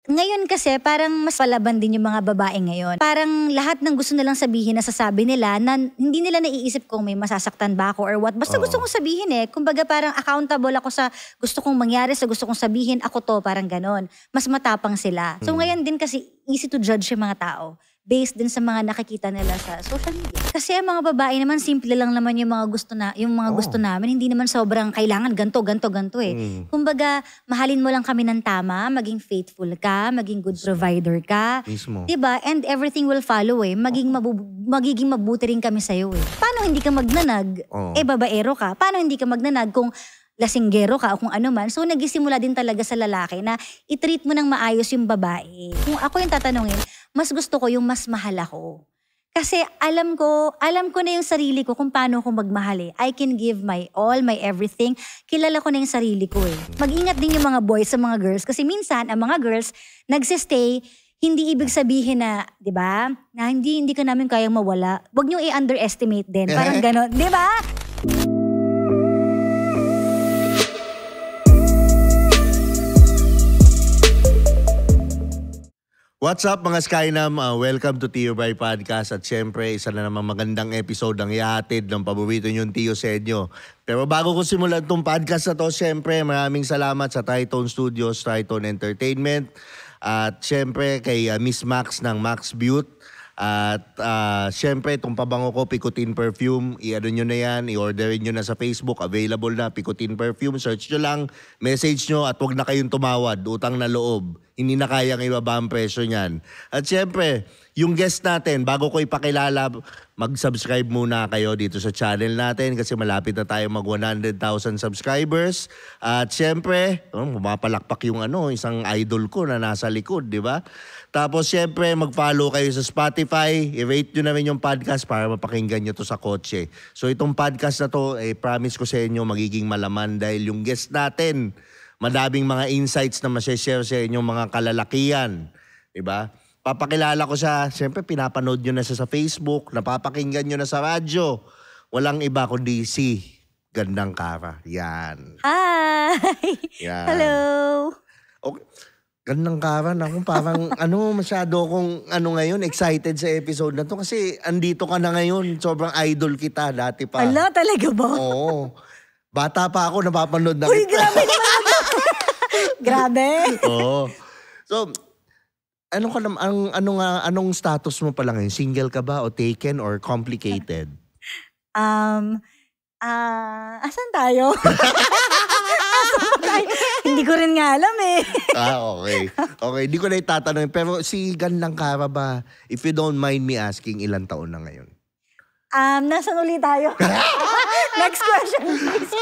Ngayon kasi parang mas palaban din yung mga babae ngayon. Parang lahat ng gusto nilang sabihin nasasabi nila na hindi nila naiisip kung may masasaktan ba ako or what. Basta gusto kong sabihin Kumbaga parang accountable ako sa gusto kong mangyari, sa gusto kong sabihin, ako to, parang ganon. Mas matapang sila. So ngayon din kasi easy to judge yung mga tao based din sa mga nakikita nila sa social media. Kasi ang mga babae naman, simple lang naman yung mga gusto namin. Hindi naman sobrang kailangan ganto Kumbaga, mahalin mo lang kami ng tama, maging faithful ka, maging good provider ka. Mismo. Diba? And everything will follow magiging mabuti rin kami sa'yo Paano hindi ka magnanag? Babaero ka. Paano hindi ka magnanag kung lasinggero ka o kung ano man? So, nagisimula din talaga sa lalaki na i-treat mo ng maayos yung babae. Kung ako yung tatanungin, mas gusto ko yung mas mahal ako. Kasi alam ko na yung sarili ko kung paano ako magmahal I can give my all, my everything. Kilala ko na yung sarili ko Mag-ingat din yung mga boys sa mga girls. Kasi minsan, ang mga girls, nagsistay, hindi ibig sabihin na, di ba, na hindi ka namin kayang mawala. Huwag nyo i-underestimate din. Parang ganon. Di ba? What's up mga Skynam? Welcome to Tio Bray Podcast at syempre isa na naman magandang episode ng ihatid ng paborito niyong Tio sa inyo. Pero bago ko simulan itong podcast na to, syempre maraming salamat sa Tritone Studios, Tritone Entertainment at syempre kay Miss Max ng Max Beauty. At syempre itong pabango ko, Picotin Perfume, i-ano nyo na yan, i-orderin nyo na sa Facebook, available na Picotin Perfume, search nyo lang, message nyo at huwag na kayong tumawad, utang na loob, hindi na kayang ibaba ang presyo nyan. At syempre, yung guest natin, bago ko ipakilala, mag-subscribe muna kayo dito sa channel natin kasi malapit na tayo mag 100,000 subscribers. At syempre, mapalakpak yung isang idol ko na nasa likod, di ba? Tapos syempre, mag-follow kayo sa Spotify, i-rate nyo na rin yung podcast para mapakinggan nyo to sa kotse. So itong podcast na to, promise ko sa inyo magiging malaman dahil yung guest natin, madaming mga insights na masashare sa inyong mga kalalakihan, di ba? Papakilala ko siya, siyempre pinapanood nyo na siya sa Facebook, napapakinggan nyo na sa radyo. Walang iba kundi si Gandang Kara. Yan. Hi! Yan. Hello! Okay. Gandang Kara, naku, parang masyado akong ngayon, excited sa episode na to kasi andito ka na ngayon. Sobrang idol kita, dati pa. Ala, talaga ba? Oo. Bata pa ako, napapanood na Uy, kita. grabe naman. Grabe. Oo. So, anong status mo pa lang ngayon? Single ka ba o taken or complicated? Asan tayo? Hindi ko rin nga alam Okay. Okay, di ko na itatanong. Pero si Gandang Kara ba, if you don't mind me asking, ilang taon na ngayon? Nasaan ulit tayo? Next question, please.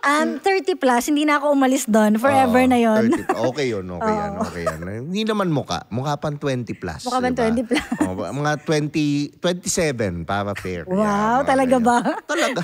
30 plus, hindi na ako umalis doon. Forever na yon. Okay yun, okay yan. Hindi naman mukha pang 20 plus. Mukha pang 20 plus. Mga 27 para fair. Wow, talaga ba? Talaga.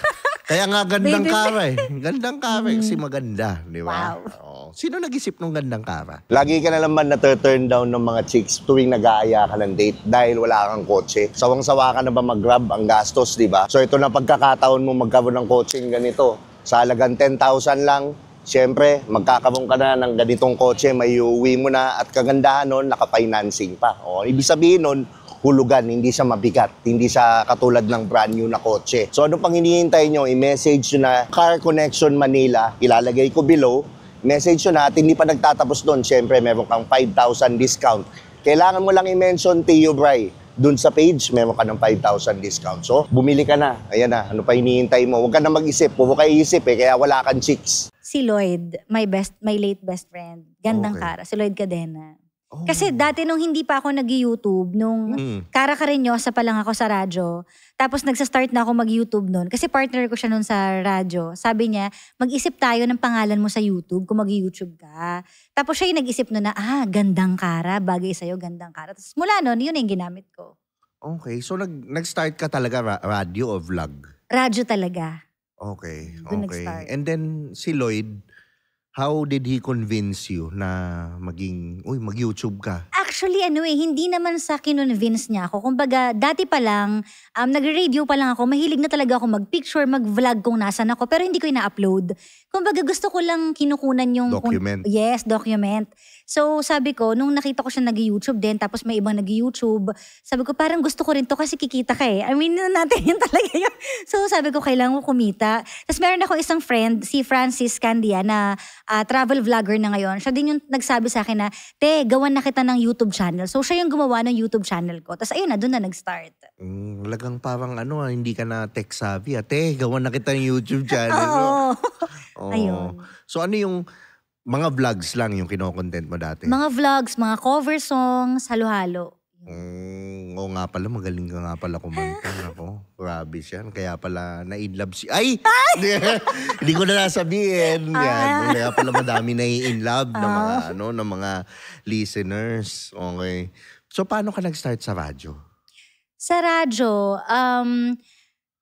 Kaya nga Gandang Kara Gandang Kara kasi maganda, di ba? Wow. Sino nag-isip ng Gandang Kara? Lagi ka na naman na-turn down ng mga chicks tuwing nag-aaya ka ng date dahil wala kang kotse. Sawang-sawa ka na ba mag-grab ang gastos, di ba? So ito na pagkakataon mo magkaroon ng kotseng ganito. Sa halagang 10,000 lang, siyempre, magkakaroon ka na ng ganitong kotse, may uuwi mo na at kagandahan nun, naka-financing pa. Ibig sabihin nun, hulugan, hindi siya mabigat, hindi siya katulad ng brand new na kotse. So ano pang hinihintay nyo, i-message nyo na Car Connection Manila, ilalagay ko below, message nyo na at hindi pa nagtatapos doon, siyempre meron kang 5,000 discount. Kailangan mo lang i-mention Tio Bray. Doon sa page, meron ka ng 5,000 discount. So, bumili ka na. Ayan na, ano pa hinihintay mo? Huwag ka na mag-isip. Puro ka iisip kaya wala kang chicks. Si Lloyd, my late best friend. Gandang Kara. Si Lloyd Cadena. Kasi dati nung hindi pa ako nag-YouTube, nung Kara-Karenyosa pa lang ako sa radyo, tapos nagsa-start na ako mag-YouTube nun, kasi partner ko siya nun sa radyo. Sabi niya, mag-isip tayo ng pangalan mo sa YouTube kung mag-YouTube ka. Tapos siya yung nag-isip nun na, Gandang Kara, bagay sa'yo, Gandang Kara. Tapos mula nun, yun yung ginamit ko. Okay, so nag-start ka talaga radio o vlog? Radyo talaga. Okay. Doon nag-start. And then si Lloyd, how did he convince you na mag-YouTube ka? Actually, hindi naman sa kinonvince niya ako. Kumbaga, dati pa lang, nag-radio pa lang ako, mahilig na talaga ako mag-picture, mag-vlog kung nasan ako, pero hindi ko ina-upload. Kumbaga, gusto ko lang kinukunan yung... Document. Yes, document. So, sabi ko, nung nakita ko siya nag-YouTube din, tapos may ibang nag-YouTube, sabi ko, parang gusto ko rin to kasi kikita ka eh. I mean, natin yun talaga yun. So, sabi ko, kailangan ko kumita. Tapos meron ako isang friend, si Francis Candia, na travel vlogger na ngayon. Siya din yung nagsabi sa akin na, gawan na kita ng YouTube channel. So, siya yung gumawa ng YouTube channel ko. Tapos ayun na, doon na nag-start. Lagang parang hindi ka na tech savvy. Gawan na kita ng YouTube channel. Oo. Oo. Ayun. So ano yung mga vlogs lang yung kino-content mo dati? Mga vlogs, mga cover songs, halo-halo. Oo nga pala, magaling ka nga pala kumanta. Ako, grabe siya. Kaya pala na-inlove si... Ay! Hindi ko na nasabihin. Yan. Kaya pala madami na-inlove ng mga, ng mga listeners. Okay. So paano ka nag-start sa radyo? Sa radyo,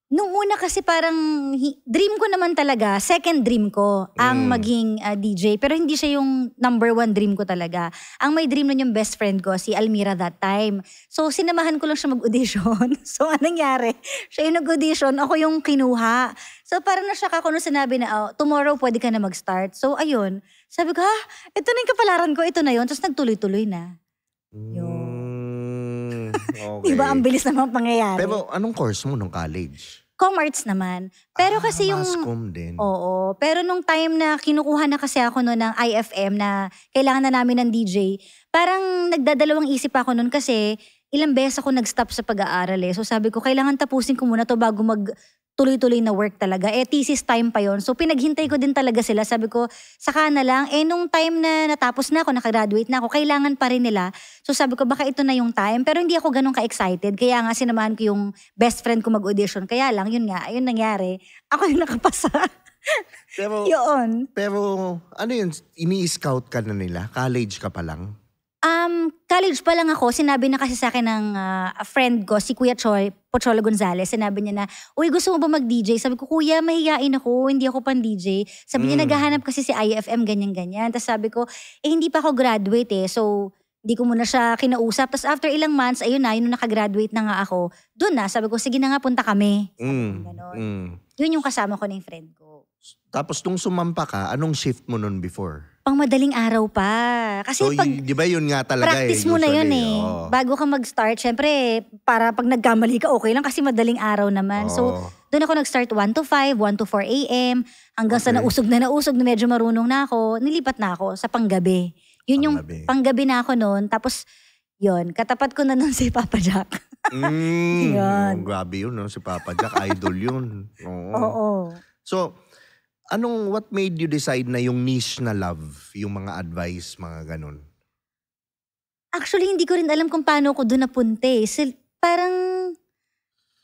nung una kasi parang dream ko naman talaga, second dream ko ang maging DJ. Pero hindi siya yung number one dream ko talaga. Ang may dream nun yung best friend ko, si Almira that time. So sinamahan ko lang siya mag-audition. So anong nangyari? Siya yung nag-audition, ako yung kinuha. So parang na-shock ako nung sinabi na, tomorrow pwede ka na mag-start. So ayun, sabi ko, ito na yung kapalaran ko, ito na yun. Tapos nagtuloy-tuloy na. Okay. Diba ang bilis naman pangyayari? Pero anong course mo nung college? Com-arts naman. Pero kasi yung... Mass-com din. Oo. Pero nung time na kinukuha na kasi ako noon ng IFM na kailangan na namin ng DJ, parang nagdadalawang isip ako noon kasi ilang beses ako nag-stop sa pag-aaral eh. So sabi ko, kailangan tapusin ko muna to bago tuloy-tuloy na work talaga. Thesis time pa yon. So pinaghintay ko din talaga sila. Sabi ko, saka na lang. Nung time na natapos na ako, nakagraduate na ako, kailangan pa rin nila. So sabi ko, baka ito na yung time. Pero hindi ako ganun ka-excited. Kaya nga sinamahan ko yung best friend ko mag-audition. Kaya lang, yun nga, ayun nangyari. Ako yung nakapasa. Pero, yun. Pero ano yun, ini-scout ka na nila? College ka pa lang? College pa lang ako, sinabi na kasi sa akin ng friend ko, si Kuya Pocholo Gonzales, sinabi niya na, uy, gusto mo ba mag-DJ? Sabi ko, kuya, mahihain ako, hindi ako pan-DJ. Sabi niya, naghahanap kasi si IFM, ganyan-ganyan. Tapos sabi ko, hindi pa ako graduate eh, so hindi ko muna siya kinausap. Tapos after ilang months, ayun na, yun nakagraduate na nga ako. Doon na, sabi ko, sige na nga, punta kami. Yun yung kasama ko na yung friend ko. Tapos nung sumampa ka, anong shift mo nun before? Pang madaling araw pa. Kasi so, pag di ba yun nga talaga practice mo na yun eh. Oh. Bago ka mag-start, syempre, para pag nagkamali ka, okay lang kasi madaling araw naman. So, doon ako nag-start 1 to 5, 1 to 4 a.m. Hanggang sa nausog na medyo marunong na ako, nilipat na ako sa panggabi. Yun yung panggabi na ako noon. Tapos, yun, katapat ko na nun si Papa Jack. Yun. Grabe yun, no? Si Papa Jack, idol yun. Oo. So, what made you decide na yung niche na love, yung mga advice, mga ganun? Actually, hindi ko rin alam kung paano ako doon napunta eh.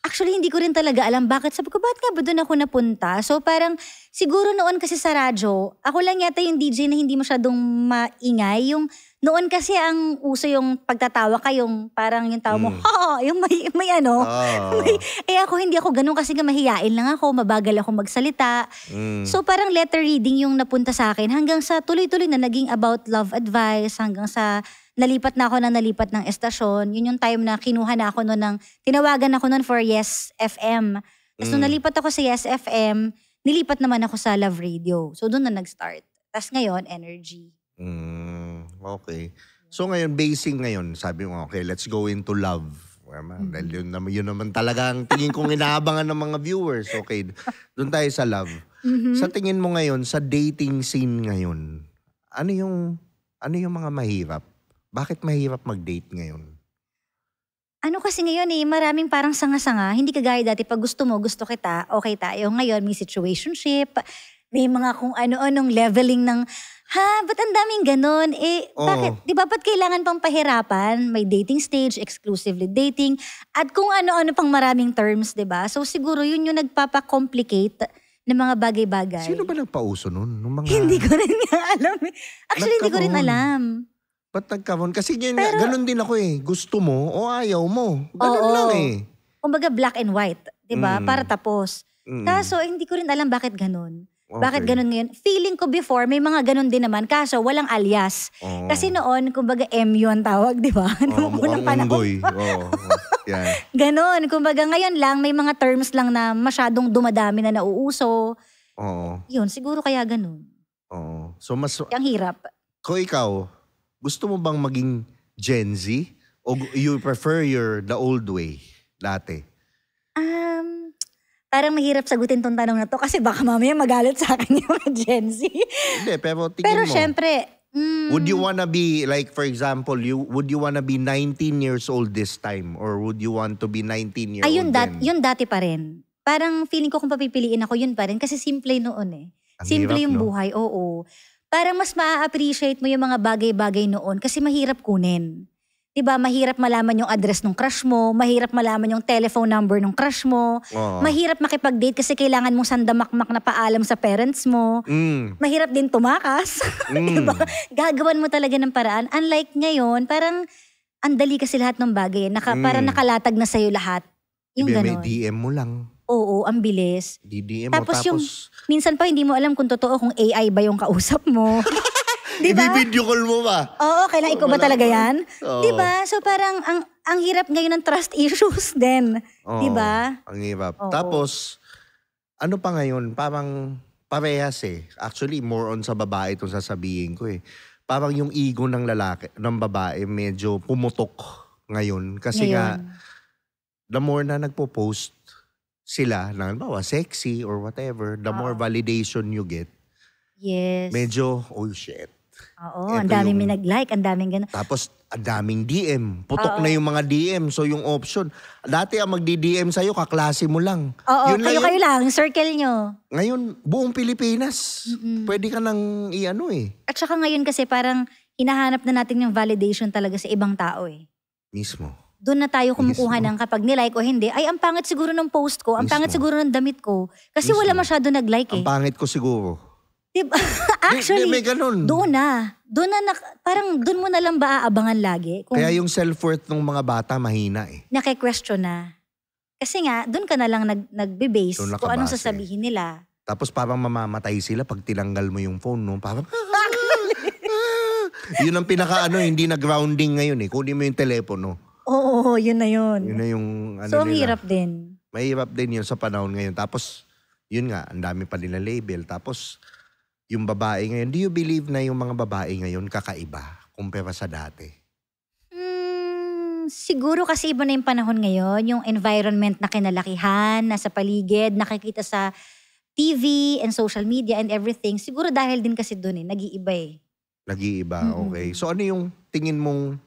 Actually, hindi ko rin talaga alam bakit. Sabi ko, bakit nga ba doon ako napunta? So parang, siguro noon kasi sa radyo, ako lang yata yung DJ na hindi masyadong maingay. Yung noon kasi ang uso yung pagtatawa ka, yung parang yung tawa mo, yung may ano. Hindi ako ganun kasi nga mahiyain lang ako, mabagal ako magsalita. So parang letter reading yung napunta sa akin hanggang sa tuloy-tuloy na naging about love advice, hanggang sa nalipat ng estasyon. Yun yung time na kinuha na ako noon tinawagan ako noon for Yes FM. Tapos nung nalipat ako sa Yes FM, nilipat naman ako sa Love Radio. So doon na nag-start. Tapos ngayon, Energy. Okay. So ngayon, basing ngayon, sabi mo, okay, let's go into love. Dahil yun naman talaga ang tingin kong inaabangan ng mga viewers. Okay, doon tayo sa love. Sa tingin mo ngayon, sa dating scene ngayon, ano yung mga mahirap? Bakit mahirap mag-date ngayon? Ano kasi ngayon maraming parang sanga-sanga. Hindi kagaya dati, pag gusto mo, gusto kita, okay tayo. Ngayon, may situationship, may mga kung ano-anong leveling ng, ba't ang daming ganon? Bakit? Di ba ba't kailangan pang pahirapan? May dating stage, exclusively dating, at kung ano-ano pang maraming terms, di ba? So siguro yun yung nagpapacomplicate ng mga bagay-bagay. Sino ba nagpauso nun? Hindi ko rin nga alam. Actually, hindi ko rin alam. Ba't nagkaroon? Kasi ganun din ako eh. Gusto mo o ayaw mo. Ganun lang eh. Kumbaga black and white, di ba? Para tapos. Kaso, hindi ko rin alam bakit ganun. Bakit ganun ngayon? Feeling ko before, may mga ganun din naman. Kaso, walang alias. Kasi noon, kumbaga M yun tawag, di ba? Mukhang unggoy. Yan. Ganon. Kumbaga ngayon lang, may mga terms lang na masyadong dumadami na nauuso. Yun, siguro kaya ganun. So mas... Ang hirap. Kung ikaw, gusto mo bang maging Gen Z? O you prefer the old way dati? Parang mahirap sagutin tong tanong na to kasi baka mamaya magalit sa akin yung mga Gen Z. Hindi, pero tingin pero mo. syempre, would you wanna be, like for example, would you wanna be 19 years old this time? Or would you want to be 19 years old then? Yun dati pa rin. Parang feeling ko kung papipiliin ako, yun pa rin. Kasi simple noon eh. Ang simple hirap, yung no? buhay, oo. Parang mas ma-appreciate mo yung mga bagay-bagay noon kasi mahirap kunin. Diba, mahirap malaman yung address ng crush mo, mahirap malaman yung telephone number ng crush mo, mahirap makipag-date kasi kailangan mong sandamakmak na paalam sa parents mo, mahirap din tumakas, diba? Gagawan mo talaga ng paraan. Unlike ngayon, parang andali kasi lahat ng bagay, parang nakalatag na sa'yo lahat. Yung May ganon. DM mo lang. Oo, ang bilis. DM mo, tapos yung, minsan pa hindi mo alam kung totoo, kung AI ba yung kausap mo. Diba? I-video call mo ba? Oo, kailangan ikaw ba talaga yan? Diba? So parang ang hirap ngayon ng trust issues din. Diba? Ang hirap. Tapos, ano pa ngayon? Parang parehas eh. Actually, more on sa babae itong sasabihin ko eh. Parang yung ego ng babae medyo pumutok ngayon. Kasi nga, the more na nagpo-post sila, sexy or whatever, the more validation you get. Yes. Medyo, oh shit. Oo, ang daming may nag-like, ang daming gano'n. Tapos, ang daming DM. Putok na yung mga DM. So, yung option. Dati ang magdi-DM sa'yo, kaklase mo lang. Oo, kayo lang, circle nyo. Ngayon, buong Pilipinas. Pwede ka nang i-ano eh. At saka ngayon kasi parang hinahanap na natin yung validation talaga sa ibang tao eh. Mismo. Doon na tayo kumukuha ng kapag nilike o hindi, ay ang pangit siguro ng post ko, ang pangit siguro ng damit ko. Kasi wala masyado nag-like eh. Ang pangit ko siguro. Diba? Actually, may ganun. Doon na parang doon mo na lang ba aabangan lagi? Kung Kaya yung self-worth ng mga bata mahina eh. naki-question na. Kasi nga, doon ka na lang nagbe-base Doon kung anong nakabase. sasabihin nila. Tapos parang mamamatay sila pag tinanggal mo yung phone, no? Parang, yun ang hindi na grounding ngayon eh. Kunin mo yung telepono. Oo, yun na yun. Yun na yung So, ang nila. hirap din. Mahirap din yun sa panahon ngayon. Tapos, yun nga, ang dami pa nila label. Tapos, yung babae ngayon, do you believe na yung mga babae ngayon kakaiba kumpara sa dati? Siguro kasi iba na yung panahon ngayon, yung environment na kinalakihan, nasa paligid, nakikita sa TV and social media and everything. Siguro dahil din kasi doon nag-iiba eh. Nag-iiba, okay. So ano yung tingin mong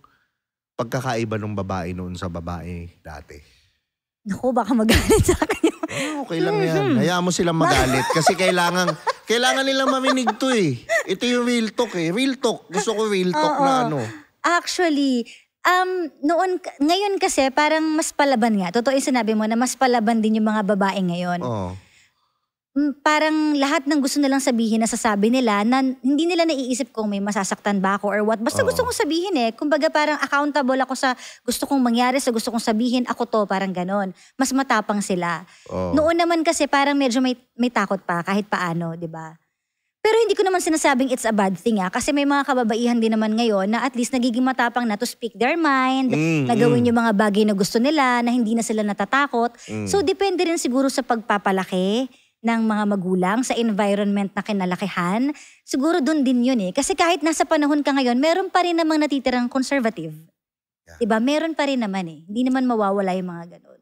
pagkakaiba ng babae noon sa babae dati? Naku, baka magalit sa akin yung... Okay lang yan. Hayaan mo silang magalit. Kasi kailangan nilang marinig to eh. Ito yung real talk eh. Real talk. Gusto ko real talk na ano. Actually, ngayon kasi parang mas palaban nga. Totoo yung sinabi mo na mas palaban din yung mga babae ngayon. Parang lahat ng gusto nilang sabihin na sasabi nila na hindi nila naiisip kung may masasaktan ba ako or what. Basta gusto kong sabihin eh. Kumbaga parang accountable ako sa gusto kong mangyari, sa gusto kong sabihin, ako to, parang ganon. Mas matapang sila. Noon naman kasi parang medyo may takot pa kahit paano, di ba? Pero hindi ko naman sinasabing it's a bad thing kasi may mga kababaihan din naman ngayon na at least nagiging matapang na to speak their mind, na gawin yung mga bagay na gusto nila, na hindi na sila natatakot. So depende rin siguro sa pagpapalaki ng mga magulang, sa environment na kinalakihan. Siguro doon din yun eh. Kasi kahit nasa panahon ka ngayon, meron pa rin namang natitirang conservative. Yeah. Diba? Meron pa rin naman eh. Hindi naman mawawala yung mga ganun.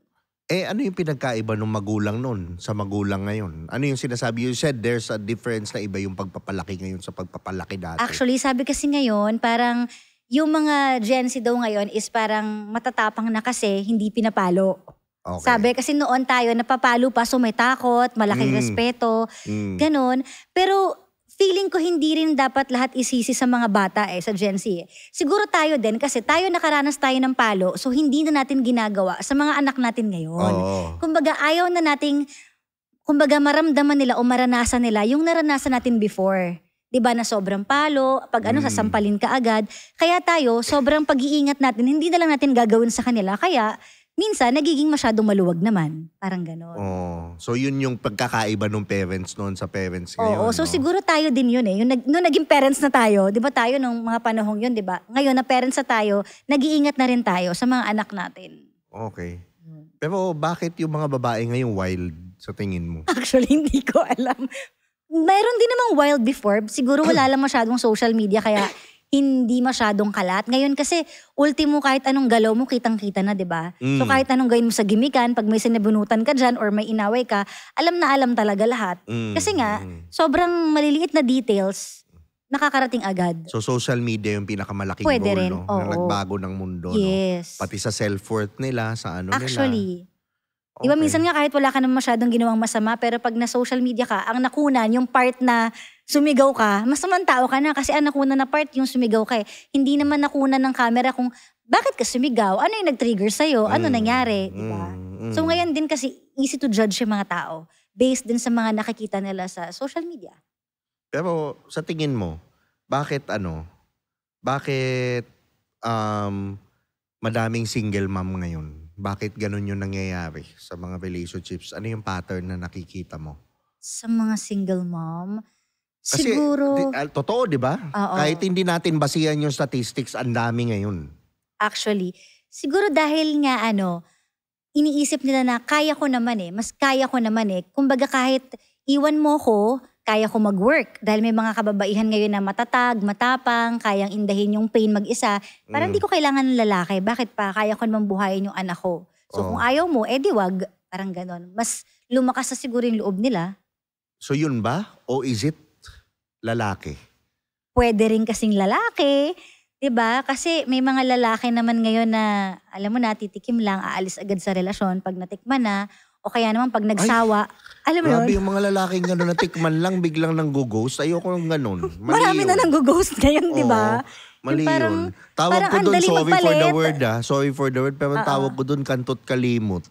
Ano yung pinagkaiba ng magulang noon sa magulang ngayon? Ano yung sinasabi? You said there's a difference na iba yung pagpapalaki ngayon sa pagpapalaki dati. Actually, sabi kasi ngayon, parang yung mga Gen Z daw ngayon is parang matatapang na kasi hindi pinapalo. Okay. Sabi, kasi noon tayo, napapalo pa, so may takot, malaking respeto, ganun. Pero feeling ko hindi rin dapat lahat isisi sa mga bata sa Gen Z. Siguro tayo din, kasi tayo nakaranas tayo ng palo, so hindi na natin ginagawa sa mga anak natin ngayon. Kumbaga, ayaw na nating, maramdaman nila o maranasan nila yung naranasan natin before. Diba na sobrang palo, pag sasampalin ka agad. Kaya tayo, sobrang pag-iingat natin, hindi na lang natin gagawin sa kanila. Kaya, minsan nagiging masyadong maluwag naman. Parang ganon. Oh, so yun yung pagkakaiba ng parents noon sa parents ngayon. Oo, so no? siguro tayo din yun eh. Nung naging parents na tayo, di ba tayo nung mga panahong yun, di ba? Ngayon na parents na tayo, nag-iingat na rin tayo sa mga anak natin. Okay. Pero bakit yung mga babae ngayon wild sa tingin mo? Actually, hindi ko alam. Mayroon din namang wild before. Siguro wala lang masyadong social media kaya hindi masyadong kalat. Ngayon kasi, ultimo kahit anong galaw mo, kitang-kita na, di ba? So kahit anong gawin mo sa gimikan, pag may sinabunutan ka dyan or may inaway ka, alam na alam talaga lahat. Kasi nga, sobrang maliliit na details, nakakarating agad. So social media yung pinakamalaking Pwede role, rin, no? oo. Na nagbago ng mundo, Yes. no? Pati sa self-worth nila, sa ano Actually, nila. di ba minsan nga kahit wala ka naman masyadong ginawang masama, pero pag na social media ka, ang nakunan, yung part na sumigaw ka, mas naman tao ka na kasi ang nakunan na part yung sumigaw ka eh. Hindi naman nakunan ng camera kung bakit ka sumigaw, ano yung nag-trigger sa'yo, ano nangyari, di ba? So ngayon din kasi easy to judge yung mga tao based din sa mga nakikita nila sa social media. Pero sa tingin mo, bakit madaming single mom ngayon? Bakit ganun yung nangyayari sa mga relationships? Ano yung pattern na nakikita mo? Sa mga single mom, Kasi, siguro, totoo, di ba? Oo. Kahit hindi natin basihan yung statistics, ang dami ngayon. actually, siguro dahil nga iniisip nila na kaya ko naman mas kaya ko naman Kumbaga kahit iwan mo ko, kaya ko mag-work. Dahil may mga kababaihan ngayon na matatag, matapang, kayang indahin yung pain mag-isa. Parang hindi ko kailangan ng lalaki. Bakit pa? Kaya ko naman buhayin yung anak ko. So kung ayaw mo, di wag. Parang ganon. Mas lumakas na siguro yung loob nila. So yun ba? O is it lalaki? Pwede rin kasing lalaki. 'Di ba? Kasi may mga lalaki naman ngayon na, alam mo na, titikim lang, aalis agad sa relasyon pag natikman na. O kaya naman pag nagsawa. Alam mo Grabe yun? yung mga lalaking gano'n na tikman lang, biglang nang-ghost. Ayoko ng gano'n. Mali Marami yun. na nang-ghost ngayon, di ba? Oo, mali Yung parang- yun. Tawag parang ko ang doon, dali sorry for the magpalit. word Sorry for the word, pero tawag ko doon, kantot kalimot.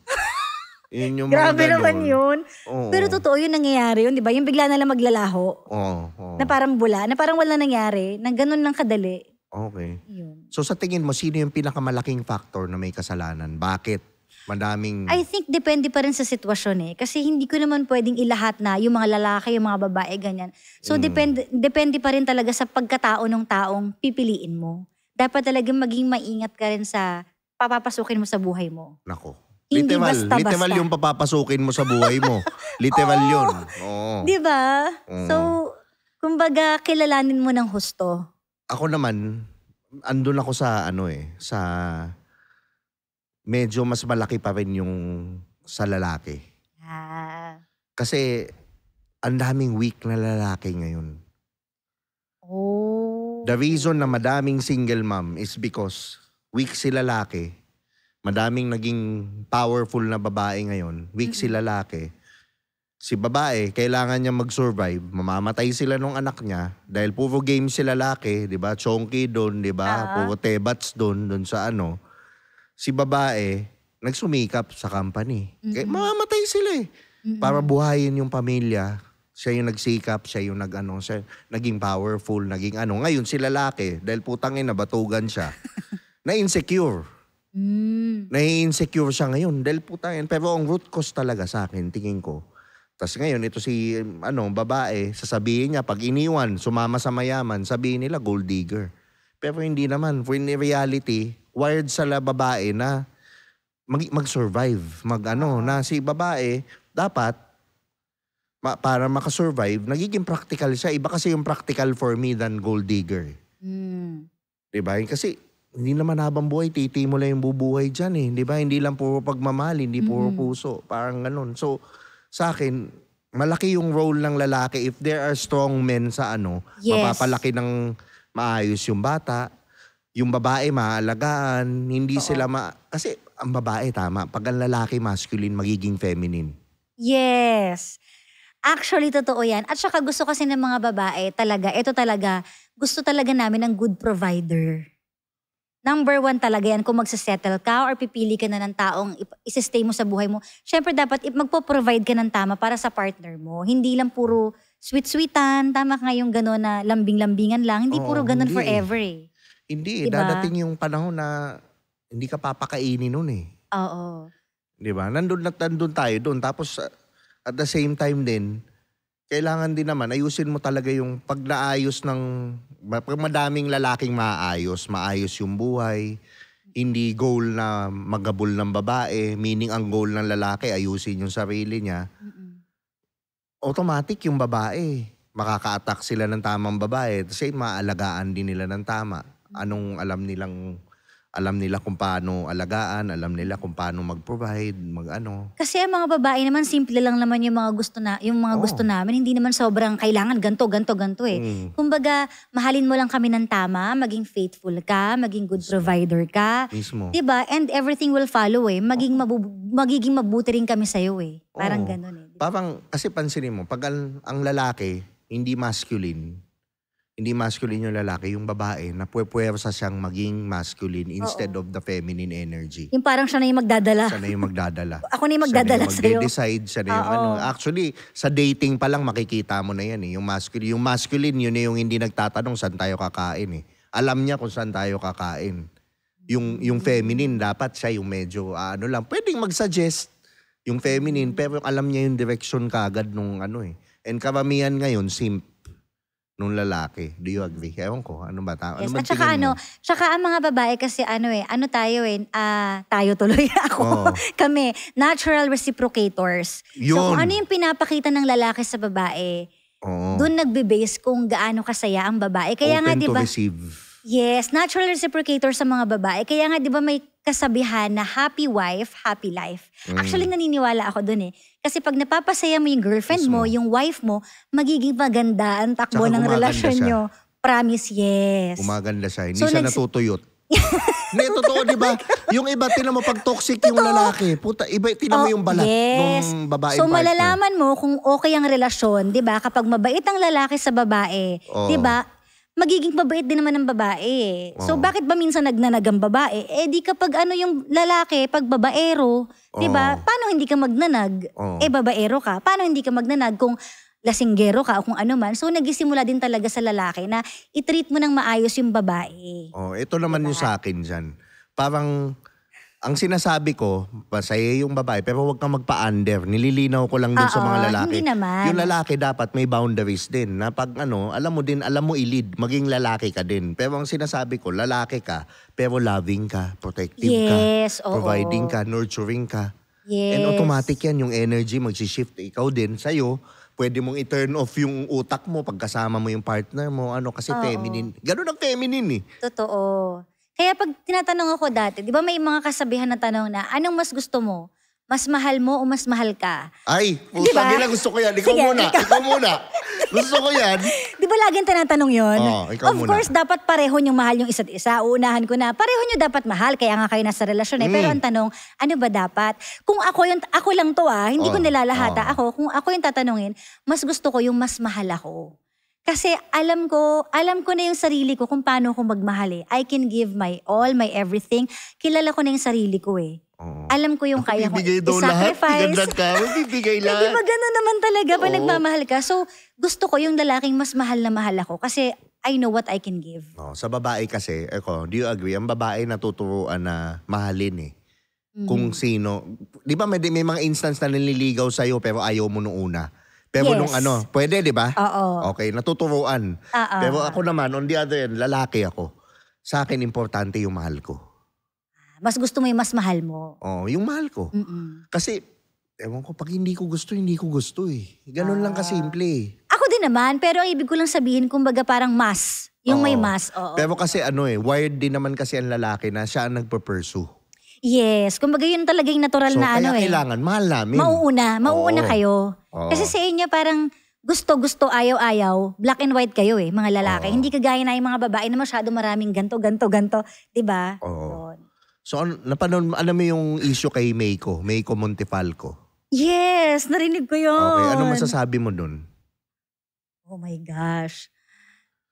Yun yung mga Grabe ganun. naman yun. Oo. Pero totoo yun nangyayari yun, di ba? Yung bigla na lang maglalaho. Oo. Na parang bula, na parang wala nangyari, na ganun lang kadali. Okay. Yun. So sa tingin mo, sino yung pinakamalaking factor na may kasalanan? Bakit? Madaming... I think depende pa rin sa sitwasyon Kasi hindi ko naman pwedeng ilahat na yung mga lalaki, yung mga babae, ganyan. So depende pa rin talaga sa pagkatao ng taong pipiliin mo. Dapat talagang maging maingat ka rin sa papapasukin mo sa buhay mo. Nako. Hindi Literal basta-basta. yung papapasukin mo sa buhay mo. Literal yun. Oo. Di ba? Oo. So, kumbaga, kilalanin mo ng husto. Ako naman, andun ako sa sa medyo mas malaki pa rin yung sa lalaki. Kasi ang daming weak na lalaki ngayon. Oh. The reason na madaming single mom is because weak si lalaki. Madaming naging powerful na babae ngayon. Weak si lalaki. Si babae, kailangan niya mag-survive. Mamamatay sila nung anak niya dahil puro game si lalaki, 'di ba? Chonky doon, 'di ba? Puro tebats doon sa Si babae, nagsumikap sa company. Kaya mamamatay sila para buhayin yung pamilya. Siya yung nagsikap, siya yung siya naging powerful, naging Ngayon si lalaki, dahil putangin na batugan siya, na-insecure. Na-insecure siya ngayon dahil putangin. Pero ang root cause talaga sa akin, tingin ko. Tapos ngayon, ito si babae, sasabihin niya, pag iniwan, sumama sa mayaman, sabihin nila gold digger. Pero hindi naman. For in reality, wired sa babae na mag-survive. Na si babae, dapat, para makasurvive, nagiging practical siya. Iba kasi yung practical for me than gold digger. Diba? Kasi, hindi naman habang buhay, titi mo lang yung bubuhay dyan Diba? Hindi lang puro pagmamahal, hindi puro puso. Parang ganun. So, sa akin, malaki yung role ng lalaki. If there are strong men sa Yes. mapapalaki ng maayos yung bata. Yung babae, maalagaan. Hindi sila kasi ang babae, tama. Pag ang lalaki, masculine, magiging feminine. Yes. Actually, totoo yan. At saka gusto kasi ng mga babae gusto talaga namin ng good provider. Number 1 talaga yan kung magsasettle ka or pipili ka na ng taong isistay mo sa buhay mo. Siyempre dapat magpo-provide ka ng tama para sa partner mo. Hindi lang puro sweet-sweetan, tama ka ngayong gano'n na lambing-lambingan lang. Hindi puro gano'n hindi. forever Hindi, Diba? dadating yung panahon na hindi ka papakainin nun Oo. Di ba? Nandun tayo doon. Tapos at the same time din, kailangan din naman, ayusin mo talaga yung pag naayos pag madaming lalaking maayos yung buhay, hindi goal na magabol ng babae, meaning ang goal ng lalaki, ayusin yung sarili niya, automatic yung babae, makaka-attack sila ng tamang babae, kasi maaalagaan din nila ng tama. Anong alam nila kung paano alagaan, alam nila kung paano mag-provide, Kasi ang mga babae naman, simple lang naman yung mga gusto namin. Hindi naman sobrang kailangan ganto eh. Kumbaga, mahalin mo lang kami ng tama, maging faithful ka, maging good provider ka. Mismo. Diba? And everything will follow eh. Magiging mabuti rin kami sa'yo eh. Parang ganun eh. Diba? Parang, kasi pansinin mo, pag ang lalaki, hindi masculine yung lalaki, yung babae, na puwersa siyang maging masculine instead of the feminine energy. Yung parang siya na yung magdadala. Siya na yung magdadala. Ako na yung magdadala sa'yo. Magde-decide, siya na yung Actually, sa dating pa lang makikita mo na yan eh. Yung masculine, yun na yung hindi nagtatanong saan tayo kakain eh. Alam niya kung saan tayo kakain. Yung feminine, dapat siya yung medyo, pwedeng mag-suggest yung feminine, pero alam niya yung direction kaagad nung eh. And karamihan ngayon, simp nung lalaki. Do you agree? Ewan ko. Ano ba? Yes. At saka ang mga babae kasi tayo tuloy ako. Kami, natural reciprocators. Yun. So kung ano yung pinapakita ng lalaki sa babae, doon nagbe-base kung gaano kasaya ang babae. Kaya open nga, to diba? receive. Yes, natural reciprocator sa mga babae. Kaya nga, di ba may kasabihan na happy wife, happy life. Actually, naniniwala ako dun eh. Kasi pag napapasaya mo yung girlfriend mo, yung wife mo, magiging maganda ang takbo ng relasyon nyo. Promise, yes. Gumaganda siya. Hindi siya natutuyot. Hindi, totoo, di ba? Yung iba, tinan mo, pag toxic yung lalaki, puta, iba, tinan mo yung balat ng babaeng so, partner. malalaman mo kung okay ang relasyon, di ba? Kapag mabait ang lalaki sa babae, di ba? Magiging mabait din naman ng babae eh. So bakit ba minsan nagnanag ang babae? Eh di kapag yung lalaki, pag babaero, di ba? Paano hindi ka magnanag? Eh babaero ka. Paano hindi ka magnanag kung lasinggero ka o kung ano man? So nagisimula din talaga sa lalaki na i-treat mo ng maayos yung babae. Ito naman yung sa akin dyan. Parang, ang sinasabi ko, masaya yung babae, pero huwag kang magpa-under. Nililinaw ko lang dun sa mga lalaki. Hindi naman. Yung lalaki dapat may boundaries din. Na pag alam mo i-lead, maging lalaki ka din. Pero ang sinasabi ko, lalaki ka, pero loving ka, protective ka, providing ka, nurturing ka. Yes. And automatic yan, yung energy magsishift. Ikaw din, sa'yo, pwede mong i-turn off yung utak mo pagkasama mo yung partner mo. Kasi feminine. Ganun ang feminine eh. Totoo. Kaya pag tinatanong ako dati, di ba may mga kasabihan na tanong na, anong mas gusto mo? Mas mahal mo o mas mahal ka? Ay, putang ina, gusto ko yan. Ikaw muna. Gusto ko yan. Di ba laging tinatanong yun? Ikaw of muna. course, dapat pareho niyong mahal yung isa't isa. Uunahan ko na, pareho niyo dapat mahal. Kaya nga kayo nasa relasyon eh. Pero ang tanong, ano ba dapat? Kung ako lang to hindi ko nilalahata. Kung ako yung tatanungin, mas gusto ko yung mas mahal ako. Kasi alam ko na yung sarili ko kung paano ako magmahal eh. I can give my all, my everything. Kilala ko na yung sarili ko eh. Alam ko yung kaya ko i-sacrifice. Lahat. Ka, bibigay lahat. Di ba gano'n naman talaga pag nagmamahal ka? So, gusto ko yung lalaking mas mahal na mahal ako kasi I know what I can give. Sa babae kasi, do you agree? Ang babae natuturuan na mahalin eh. Kung sino. Di ba may mga instance na nililigaw sa'yo pero ayaw mo nung una? Pero nung pwede, di ba? Oo. Okay, natuturuan. Pero ako naman, on the other end, lalaki ako. Sa akin, importante yung mahal ko. Mas gusto mo yung mas mahal mo. Yung mahal ko. Kasi, ewan ko, pag hindi ko gusto eh. Ganun lang kasimple eh. Ako din naman, pero ang ibig ko lang sabihin, kumbaga parang mas. Yung may mas. Pero kasi wired din naman kasi ang lalaki na siya ang nagpa-pursue. Yes, kumbaga yun talaga yung natural na kaya kailangan, mahal namin. Mauuna kayo. Kasi sa inyo parang gusto, ayaw, black and white kayo eh, mga lalaki. Hindi kagaya na yung mga babae na masyado maraming ganto. Diba? So, alam mo yung issue kay Meiko Montefalco? Yes, narinig ko yun. Okay, ano masasabi mo dun? Oh my gosh.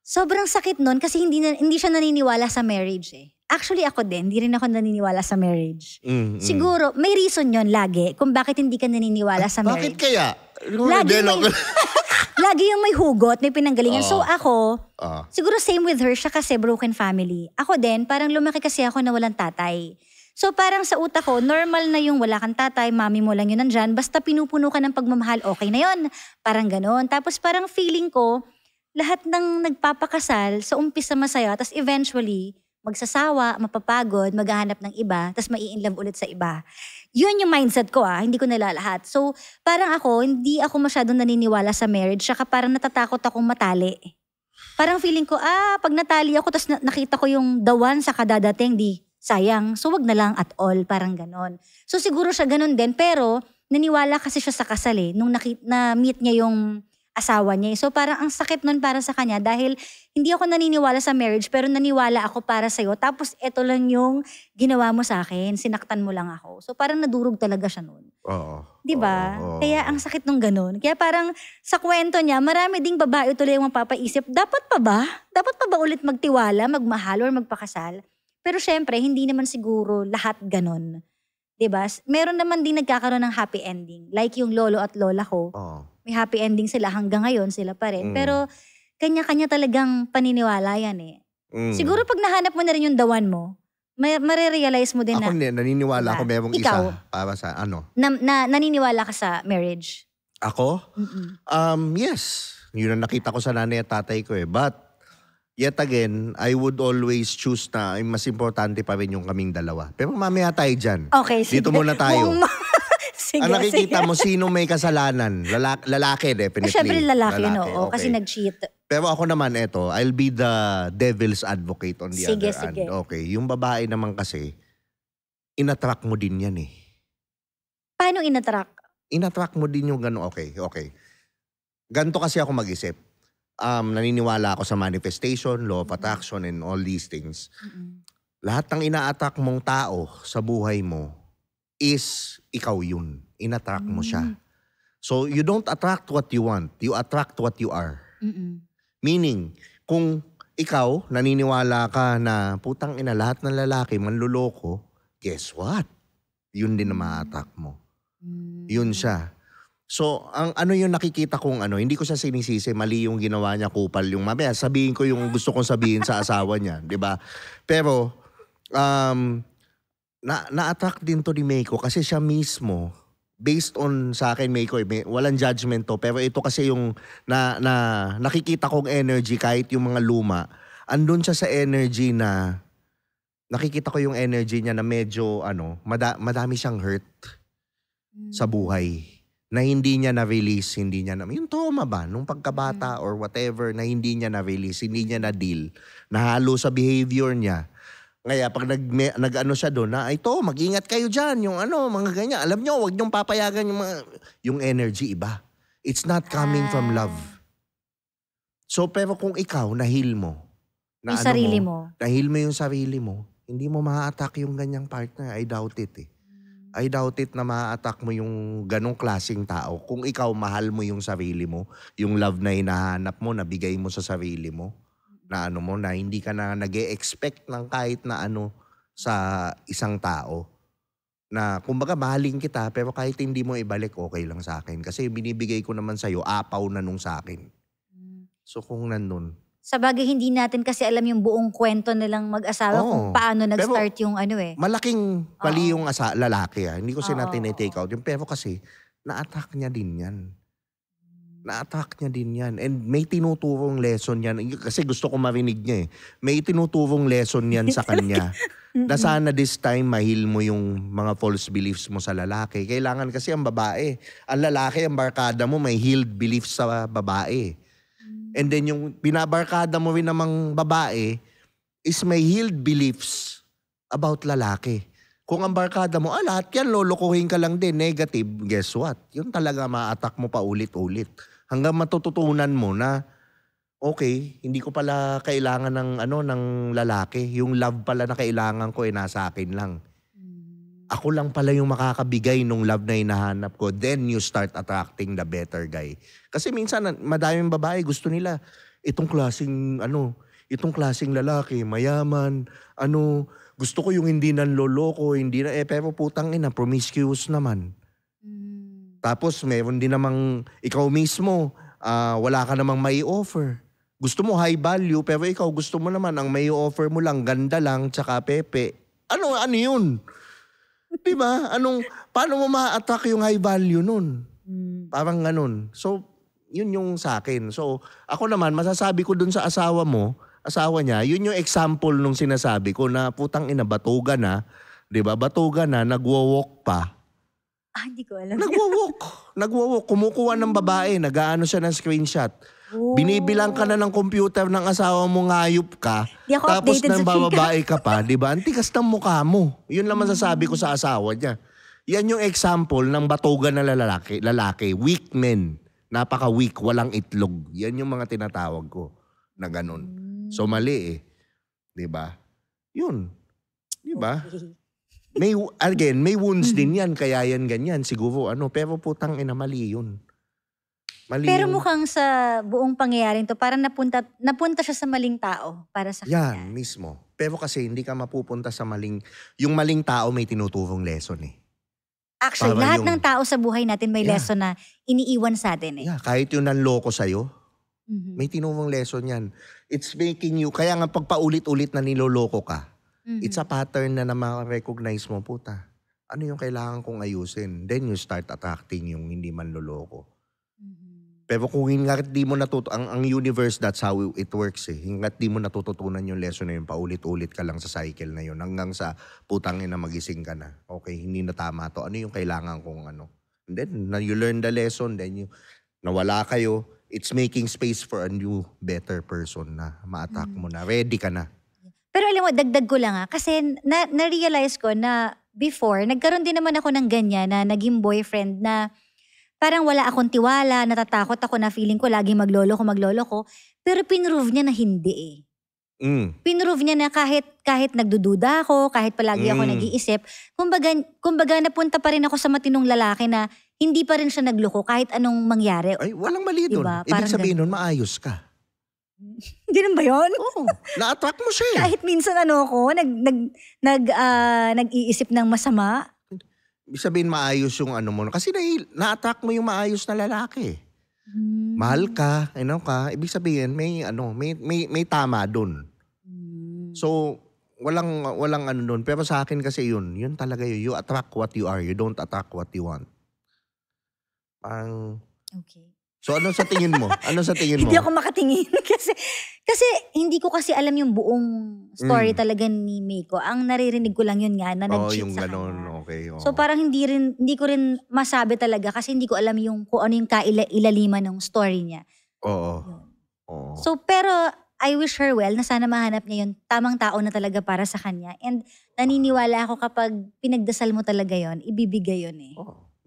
Sobrang sakit nun kasi hindi siya naniniwala sa marriage eh. Actually ako din, hindi rin ako naniniwala sa marriage. Siguro, may reason yon lagi kung bakit hindi ka naniniwala sa marriage. Bakit kaya? Lagi yung may hugot, may pinanggalingan. So ako, siguro same with her, siya kasi broken family. Ako din, parang lumaki kasi ako na walang tatay. So parang sa utak ko, normal na yung wala kang tatay, mami mo lang yun nandyan, basta pinupuno ka ng pagmamahal, okay na yun. Parang ganon. Tapos parang feeling ko, lahat ng nagpapakasal, sa umpisa masaya, tapos eventually, magsasawa, mapapagod, maghahanap ng iba, tapos mai-inlove ulit sa iba. Yun yung mindset ko hindi ko nalalahat. So parang ako, hindi ako masyadong naniniwala sa marriage, saka parang natatakot akong matali. Parang feeling ko, pag natali ako, tapos nakita ko yung the one sa kadadating, di sayang. So wag na lang at all, parang ganon. So siguro siya ganon din, pero naniwala kasi siya sa kasal nung na-meet niya yung asawa niya. So parang ang sakit nun para sa kanya dahil hindi ako naniniwala sa marriage pero naniwala ako para sa'yo. Tapos eto lang yung ginawa mo sa akin, sinaktan mo lang ako. So parang nadurog talaga siya nun. Oo. Diba? Oo. Kaya ang sakit nung ganun. Kaya parang sa kwento niya, marami ding babae tuloy yung mapapaisip, dapat pa ba? Dapat pa ba ulit magtiwala, magmahal, or magpakasal? Pero syempre, hindi naman siguro lahat ganun. Diba? Meron naman din nagkakaroon ng happy ending. Like yung lolo at lola ko. Oo. May happy ending sila hanggang ngayon, sila pa rin. Pero kanya-kanya talagang paniniwala yan Siguro pag nahanap mo na rin yung dawan mo, marirealize mo din ako naniniwala ako merong Ikaw, isa para sa naniniwala ka sa marriage? Ako? Yes. Yun ang nakita ko sa nanay at tatay ko But yet again, I would always choose na mas importante pa rin yung kaming dalawa. Pero mamaya tayo dyan. Okay, sige. Dito muna tayo. Sige, ang nakikita sige. mo, sino may kasalanan? Lalaki, definitely. Syempre lalaki, okay. kasi nag-cheat. Pero ako naman, I'll be the devil's advocate on the other hand. Sige. Okay, yung babae naman kasi, inattract mo din yan Paano inattract? Inattract mo din yung gano'n. Okay. Ganito kasi ako mag-isip. Naniniwala ako sa manifestation, law of attraction, and all these things. Lahat ng ina-attract mong tao sa buhay mo is ikaw yun. In-attract mo siya. So, you don't attract what you want. You attract what you are. Meaning, kung ikaw, naniniwala ka na putang ina lahat ng lalaki manluloko, guess what? Yun din na ma-attract mo. Yun siya. So, ang ano yung nakikita kong hindi ko siya sinisisi, mali yung ginawa niya, kupal yung mamaya. Sabihin ko yung gusto kong sabihin sa asawa niya, di ba? Pero, na-attract din to ni Meiko kasi siya mismo, based on sa akin, Meiko, walang judgment to, pero ito kasi yung nakikita kong energy kahit yung mga luma, andun siya sa energy na, nakikita ko yung energy niya na medyo, madami siyang hurt sa buhay. Na hindi niya na-release, yung trauma ba, nung pagkabata or whatever, na hindi niya na-release, hindi niya na-deal, nahalo sa behavior niya. Ngayon, pag nag-ano siya doon, na ito, mag-ingat kayo dyan, yung mga ganyan. Alam nyo, huwag niyong papayagan yung energy iba. It's not coming from love. So, pero kung ikaw, na-heal mo, yung sarili mo. Na-heal mo yung sarili mo, hindi mo ma-attack yung ganyang partner. I doubt it I doubt it na ma-attack mo yung ganong klaseng tao. Kung ikaw, mahal mo yung sarili mo, yung love na hinahanap mo, nabigay mo sa sarili mo, na na hindi ka na nag-e-expect ng kahit na sa isang tao. Na kumbaga mahalin kita, pero kahit hindi mo ibalik, okay lang sa akin. Kasi binibigay ko naman sa'yo, apaw na nung sa akin. So kung nandun. Sa bagay, hindi natin kasi alam yung buong kwento nilang mag-asawa kung paano nag-start yung Malaking pali yung lalaki Hindi ko natin i-take out yun. Pero kasi, na-attack niya din yan. Na-attack niya din yan. And may tinuturong lesson yan. Kasi gusto ko marinig niya May tinuturong lesson yan sa kanya. Na sana this time, mahil mo yung mga false beliefs mo sa lalaki. Kailangan kasi ang babae. Ang lalaki, ang barkada mo, may healed beliefs sa babae. And then yung binabarkada mo rin namang babae is may healed beliefs about lalaki. Kung ang barkada mo, lahat yan, lolokohin ka lang din, negative, guess what? Yun talaga ma-attack mo pa ulit-ulit. Hanggang matututunan mo na, okay, hindi ko pala kailangan ng lalaki. Yung love pala na kailangan ko nasa akin lang. Ako lang pala yung makakabigay nung love na hinahanap ko. Then you start attracting the better guy. Kasi minsan, madaming babae gusto nila itong klaseng lalaki, mayaman, gusto ko yung hindi nanloloko, hindi na, pero putang ina, promiscuous naman. Tapos meron din namang, ikaw mismo, wala ka namang may offer. Gusto mo high value, pero ikaw gusto mo naman, ang may offer mo lang, ganda lang, tsaka pepe. Ano yun? Di ba? Paano mo ma-attack yung high value nun? Parang ganun. So, yun yung sa akin. So, ako naman, masasabi ko dun sa asawa niya, yun yung example nung sinasabi ko na putang ina, batugan na. Di ba? Batugan na, nagwo-walk pa. Hindi ko alam. Nagwo-walk. Kumukuha ng babae, nag-aano siya ng screenshot. Binibilang ka na ng computer ng asawa mo, ngayop ka. Di ako Tapos updated nang sa chika. bababae ka pa, di ba? Ang tigas ng mukha mo. Yun lang masasabi ko sa asawa niya. Yan yung example ng batugan na lalaki. Weak men. Napaka-weak, walang itlog. Yan yung mga tinatawag ko na ganun. So mali eh. Di ba? Yun. Di ba? May wounds din yan, kaya yan ganyan. Siguro pero putang ina, mali yun. Pero mukhang sa buong pangyayaring to, parang napunta siya sa maling tao para sa kanya. Yan, mismo. Pero kasi hindi ka mapupunta sa yung maling tao may tinuturong lesson eh. Actually, lahat ng tao sa buhay natin may lesson na iniiwan sa atin eh. Yeah, kahit yung nanloko sa'yo, may tinurong lesson yan. It's making you, kaya nga pagpaulit-ulit na niloloko ka, it's a pattern na ma-recognize mo, puta. Ano yung kailangan kong ayusin? Then you start attracting yung hindi manloloko. Pero kung hingat di mo ang universe, that's how it works eh. Hingat di mo natututunan yung lesson na yun, paulit-ulit ka lang sa cycle na yun, hanggang sa putang ina magising ka na. Okay, hindi na tama to. Ano yung kailangan kong ano? And then, you learn the lesson, then nawala kayo, it's making space for a new, better person na ma-attack mo na. Ready ka na. Pero alam mo, dagdag ko lang kasi na-realize ko na before, nagkaroon din naman ako ng ganyan na naging boyfriend na parang wala akong tiwala, natatakot ako na feeling ko lagi maglolo ko. Pero pinrove niya na hindi eh. Pinrove niya na kahit nagdududa ako, kahit palagi ako nag-iisip, kumbaga napunta pa rin ako sa matinong lalaki na hindi pa rin siya nagloko kahit anong mangyari. Ay, walang mali doon. Diba? Ibig sabihin nun, maayos ka. Ganun ba yun? Oo, na-attract mo siya eh. Kahit minsan nag-iisip ng masama. Ibig sabihin maayos yung ano mo. Kasi na-attack mo yung maayos na lalaki. Mahal ka, ibig sabihin may tama dun. So, walang ano dun. Pero sa akin kasi yun talaga yun. You attract what you are. You don't attract what you want. Okay. So, ano sa tingin mo? Hindi ako makatingin. kasi hindi ko kasi alam yung buong story talaga ni Meiko. Ang naririnig ko lang yun nga na nag-cheat yung sa ganon, kanya. okay. So parang hindi ko rin masabi talaga kasi hindi ko alam kung ano yung kailaliman ng story niya. Oo. So pero I wish her well na sana mahanap niya yung tamang tao na talaga para sa kanya. And naniniwala ako kapag pinagdasal mo talaga yon, ibibigay yun eh.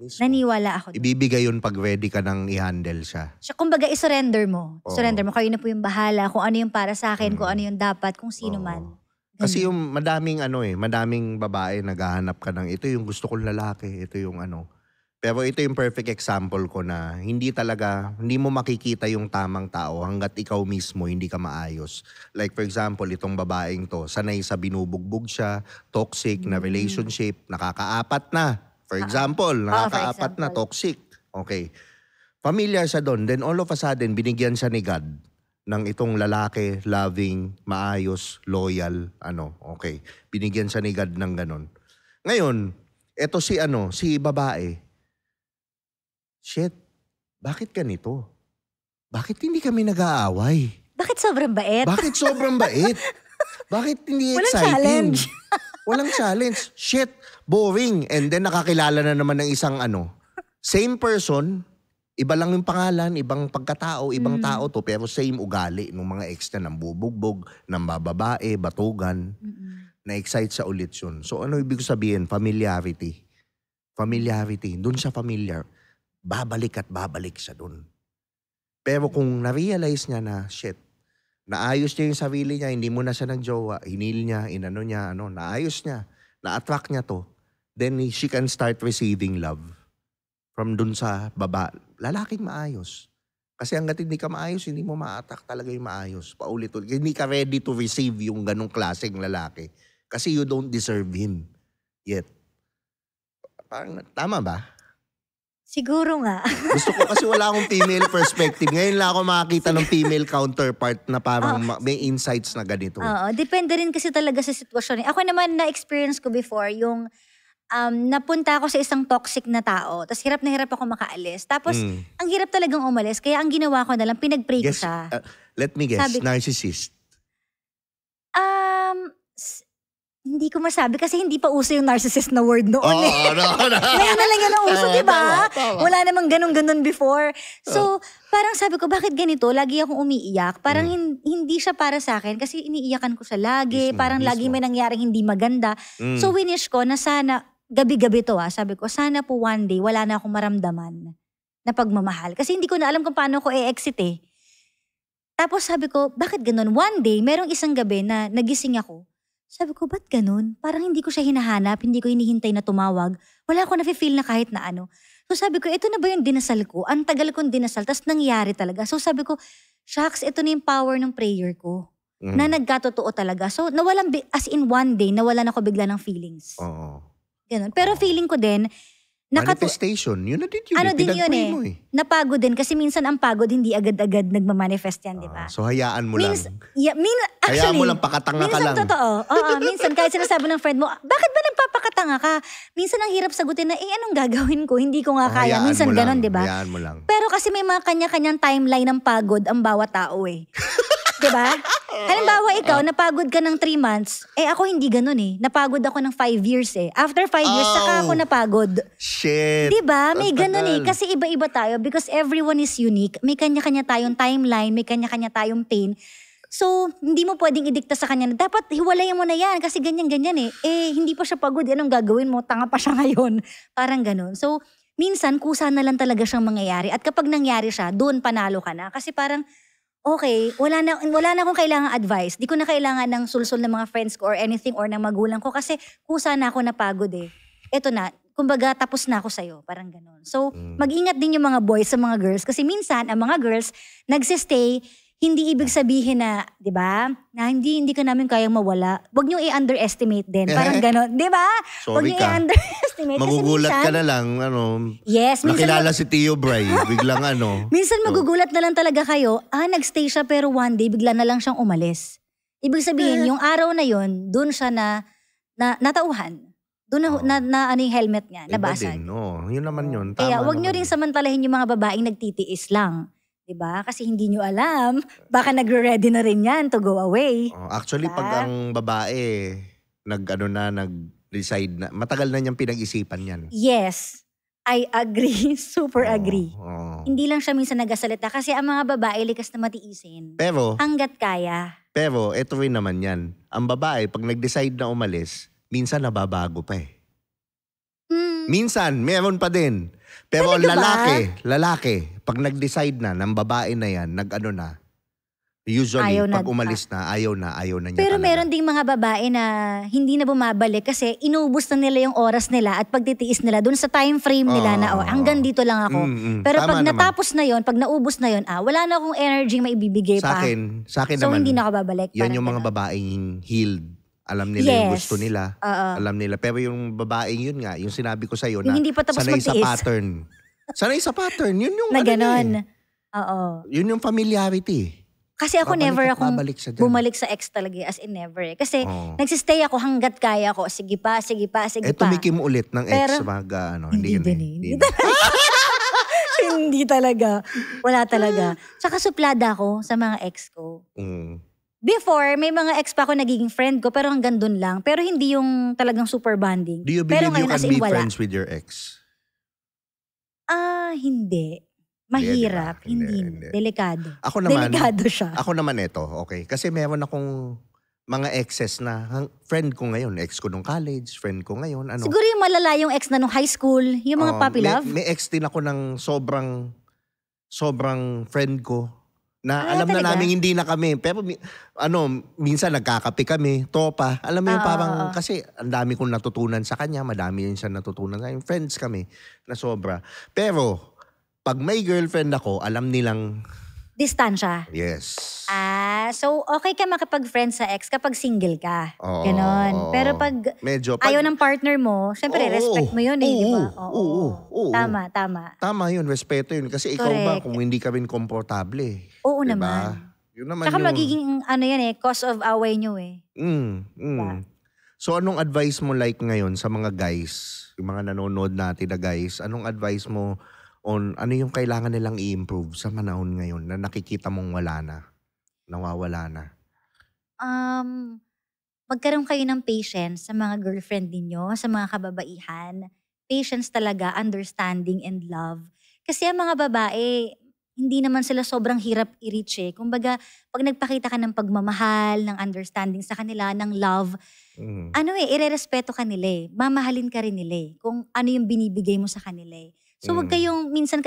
Naniwala ako. Ibibigay yun pag ready ka nang i-handle siya. Kumbaga, i-surrender mo. Surrender mo. Kayo na po yung bahala. Kung ano yung para sa akin, kung ano yung dapat, kung sino man. Kasi yung madaming babae naghahanap ka ng ito yung gusto kong lalaki, ito yung ano. Pero ito yung perfect example ko na hindi mo makikita yung tamang tao hanggat ikaw mismo hindi ka maayos. Like for example, itong babaeng to, sanay sa binubugbog siya, toxic na relationship, nakakaapat na. For example, nakakaapat na, toxic. Okay. Familiar siya doon. Then all of a sudden, binigyan siya ni God ng itong lalaki, loving, maayos, loyal, okay. Binigyan siya ni God ng ganon. Ngayon, eto si babae. Shit, bakit ganito? Bakit hindi kami nag-aaway? Bakit sobrang bait? Bakit hindi Walang exciting? challenge. Walang challenge. Shit, boring. And then nakakilala na naman ng isang same person, iba lang yung pangalan, ibang pagkatao, ibang tao to, pero same ugali ng mga ex na nambubugbog, nambababae, batugan. Na-excite sa ulit yun. So ano ibig sabihin? Familiarity. Doon siya familiar. Babalik at babalik siya doon. Pero kung na-realize niya na, shit, naayos niya yung sarili niya, hindi mo na siya nagjowa, hinil niya, naayos niya, na-attract niya to, then she can start receiving love from dun sa lalaking maayos. Kasi hanggat hindi ka maayos, hindi mo ma-attract talaga yung maayos. Paulit-ulit. Hindi ka ready to receive yung ganong klaseng lalaki. Kasi you don't deserve him yet. Parang, tama ba? Siguro nga. Gusto ko kasi wala akong female perspective. Ngayon lang ako makakita ng female counterpart na parang may insights na ganito. Oo, depende rin kasi talaga sa sitwasyon. Ako naman na-experience ko before yung napunta ako sa isang toxic na tao. Tapos hirap na hirap ako makaalis. Tapos, ang hirap talagang umalis. Kaya ang ginawa ko na lang, pinag-pray ko siya. Let me guess, narcissist. Hindi ko masabi kasi hindi pa uso yung narcissist na word noon No. Ngayon na lang yan ang uso, diba? Wala namang ganun-ganun before. So, parang sabi ko, bakit ganito? Lagi akong umiiyak. Parang hindi siya para sa akin kasi iniiyakan ko siya lagi. Parang lagi may nangyaring hindi maganda. So, winish ko na sana, gabi-gabi to sabi ko, sana po one day wala na akong maramdaman na pagmamahal. Kasi hindi ko na alam kung paano ko i-exit Tapos sabi ko, bakit ganun? One day, merong isang gabi na nagising ako. Sabi ko, ba't ganun? Parang hindi ko siya hinahanap, hindi ko hinihintay na tumawag. Wala ako na-feel na kahit na ano. So sabi ko, ito na ba yung dinasal ko? Ang tagal kong dinasal, tas nangyari talaga. So sabi ko, shucks, ito na yung power ng prayer ko. Na nagkatotoo talaga. So nawalan, as in one day, nawalan ako bigla ng feelings. Ganun. Pero feeling ko din, manifestation, yun na din yun. Ano din yun Napagod din kasi minsan ang pagod hindi agad-agad nagmamanifest yan, di ba? So hayaan mo lang. Actually, hayaan mo lang, pakatanga ka lang. Minsan totoo. Minsan kahit sinasabi ng friend mo, bakit ba nagpapakatanga ka? Minsan ang hirap sagutin na, anong gagawin ko? Hindi ko nga kaya. Minsan ganon, di ba? Hayaan mo lang. Pero kasi may mga kanya-kanyang timeline ng pagod ang bawat tao Diba? Halimbawa ikaw, napagod ka ng 3 months, ako hindi ganun Napagod ako ng 5 years After 5 years, saka ako napagod. Shit. Diba? May ganun Kasi iba-iba tayo because everyone is unique. May kanya-kanya tayong timeline, may kanya-kanya tayong pain. So, hindi mo pwedeng idikta sa kanya na dapat hiwalayan mo na yan kasi ganyan-ganyan hindi pa siya pagod, anong gagawin mo? Tanga pa siya ngayon. Parang ganun. So, minsan, kusa na lang talaga siyang mangyayari. At kapag nangyari siya, doon panalo ka na. Kasi parang, okay, wala na akong kailangang advice. Di ko na kailangan ng sulsul ng mga friends ko or anything or ng magulang ko kasi kusa na ako napagod Eto na, kumbaga tapos na ako sa'yo. Parang ganun. So, mag-ingat din yung mga boys sa mga girls kasi minsan, ang mga girls, nagsistay, hindi ibig sabihin na, di ba, na hindi ka namin kayang mawala. Huwag niyo i-underestimate din. Parang gano'n. Di ba? Huwag niyo i-underestimate. Magugulat ka na lang, yes, nakilala si Tio Bray, biglang Minsan magugulat na lang talaga kayo, nagstay siya pero one day, bigla na lang siyang umalis. Ibig sabihin, yung araw na yon, doon siya natauhan. Doon na ano yung helmet niya, nabasag. Yun naman yun. Tama Kaya huwag niyo naman. rin samantalahin yung mga babaeng nagtitiis lang. Diba? Kasi hindi nyo alam. Baka nagre-ready na rin yan to go away. Actually, pag ang babae nag-decide na, matagal na niyang pinag-isipan yan. Yes. I agree. Super agree. Hindi lang siya minsan nagasalita kasi ang mga babae likas na matiisin. Pero, hanggat kaya. Pero, ito rin naman yan. Ang babae, pag nag-decide na umalis, minsan nababago pa Minsan, meron pa din. Pero lalaki, pag nag-decide na ng babae na yan, usually, pag umalis na, ayaw na niya Pero talaga. meron ding mga babae na hindi na bumabalik kasi inubos na nila yung oras nila at pagtitiis nila dun sa time frame nila na hanggang dito lang ako. Pero pag natapos na yon, pag naubos na yon, wala na akong energy maibibigay pa. Sa akin so naman, hindi na ako babalik. Yan yung mga babaeng healed. Alam nila yung gusto nila. Alam nila. Pero yung babaeng yun nga, yung sinabi ko sa'yo na hindi pa tapos sanay magtiis. sa pattern. Sanay sa pattern. Yun yung na ganon. Yun yung familiarity. Kasi ako never akong bumalik sa ex talaga. As in never Kasi nagsistay ako hanggat kaya ko. Sige pa. Tumikim ulit ng ex. Hindi talaga. Wala talaga. Tsaka suplada ako sa mga ex ko. Before, may mga ex pa ako nagiging friend ko, pero hanggang dun lang. Pero hindi yung talagang super bonding. Do you believe you can be friends with your ex? Hindi. Mahirap. Hindi. Delikado. Ako naman, delikado siya. Ako naman ito, okay. Kasi meron akong mga exes na friend ko ngayon. Ex ko nung college, friend ko ngayon. Siguro yung malala yung ex na nung high school, yung mga puppy love. May ex din ako ng sobrang friend ko. Na alam talaga? na namin hindi na kami. Pero minsan nagkakape kami, tropa. Alam mo yung parang, kasi ang dami kong natutunan sa kanya, madami yun siya natutunan. Friends kami na sobra. Pero, pag may girlfriend ako, alam nilang... Distansya? Yes. So okay ka makipag-friend sa ex kapag single ka. Ganon. Pero pag ayaw ng partner mo, syempre respect mo yun di ba? Oo. Tama. Tama yun, respeto yun. Kasi ikaw ba kung hindi ka rin komportable Oo diba? naman. Yun naman Saka magiging cause of away nyo Diba? So anong advice mo like ngayon sa mga guys, yung mga nanonood natin na guys, anong advice mo on ano yung kailangan nilang i-improve sa panahon ngayon na nakikita mong wala na, nawawala na? Magkaroon kayo ng patience sa mga girlfriend ninyo, sa mga kababaihan. Patience talaga, understanding and love. Kasi ang mga babae, hindi naman sila sobrang hirap i-reach eh. Kumbaga, pag nagpakita ka ng pagmamahal, ng understanding sa kanila, ng love, irerespeto ka nila eh. Mamahalin ka rin nila eh. Kung ano yung binibigay mo sa kanila eh. So wag kayong, minsan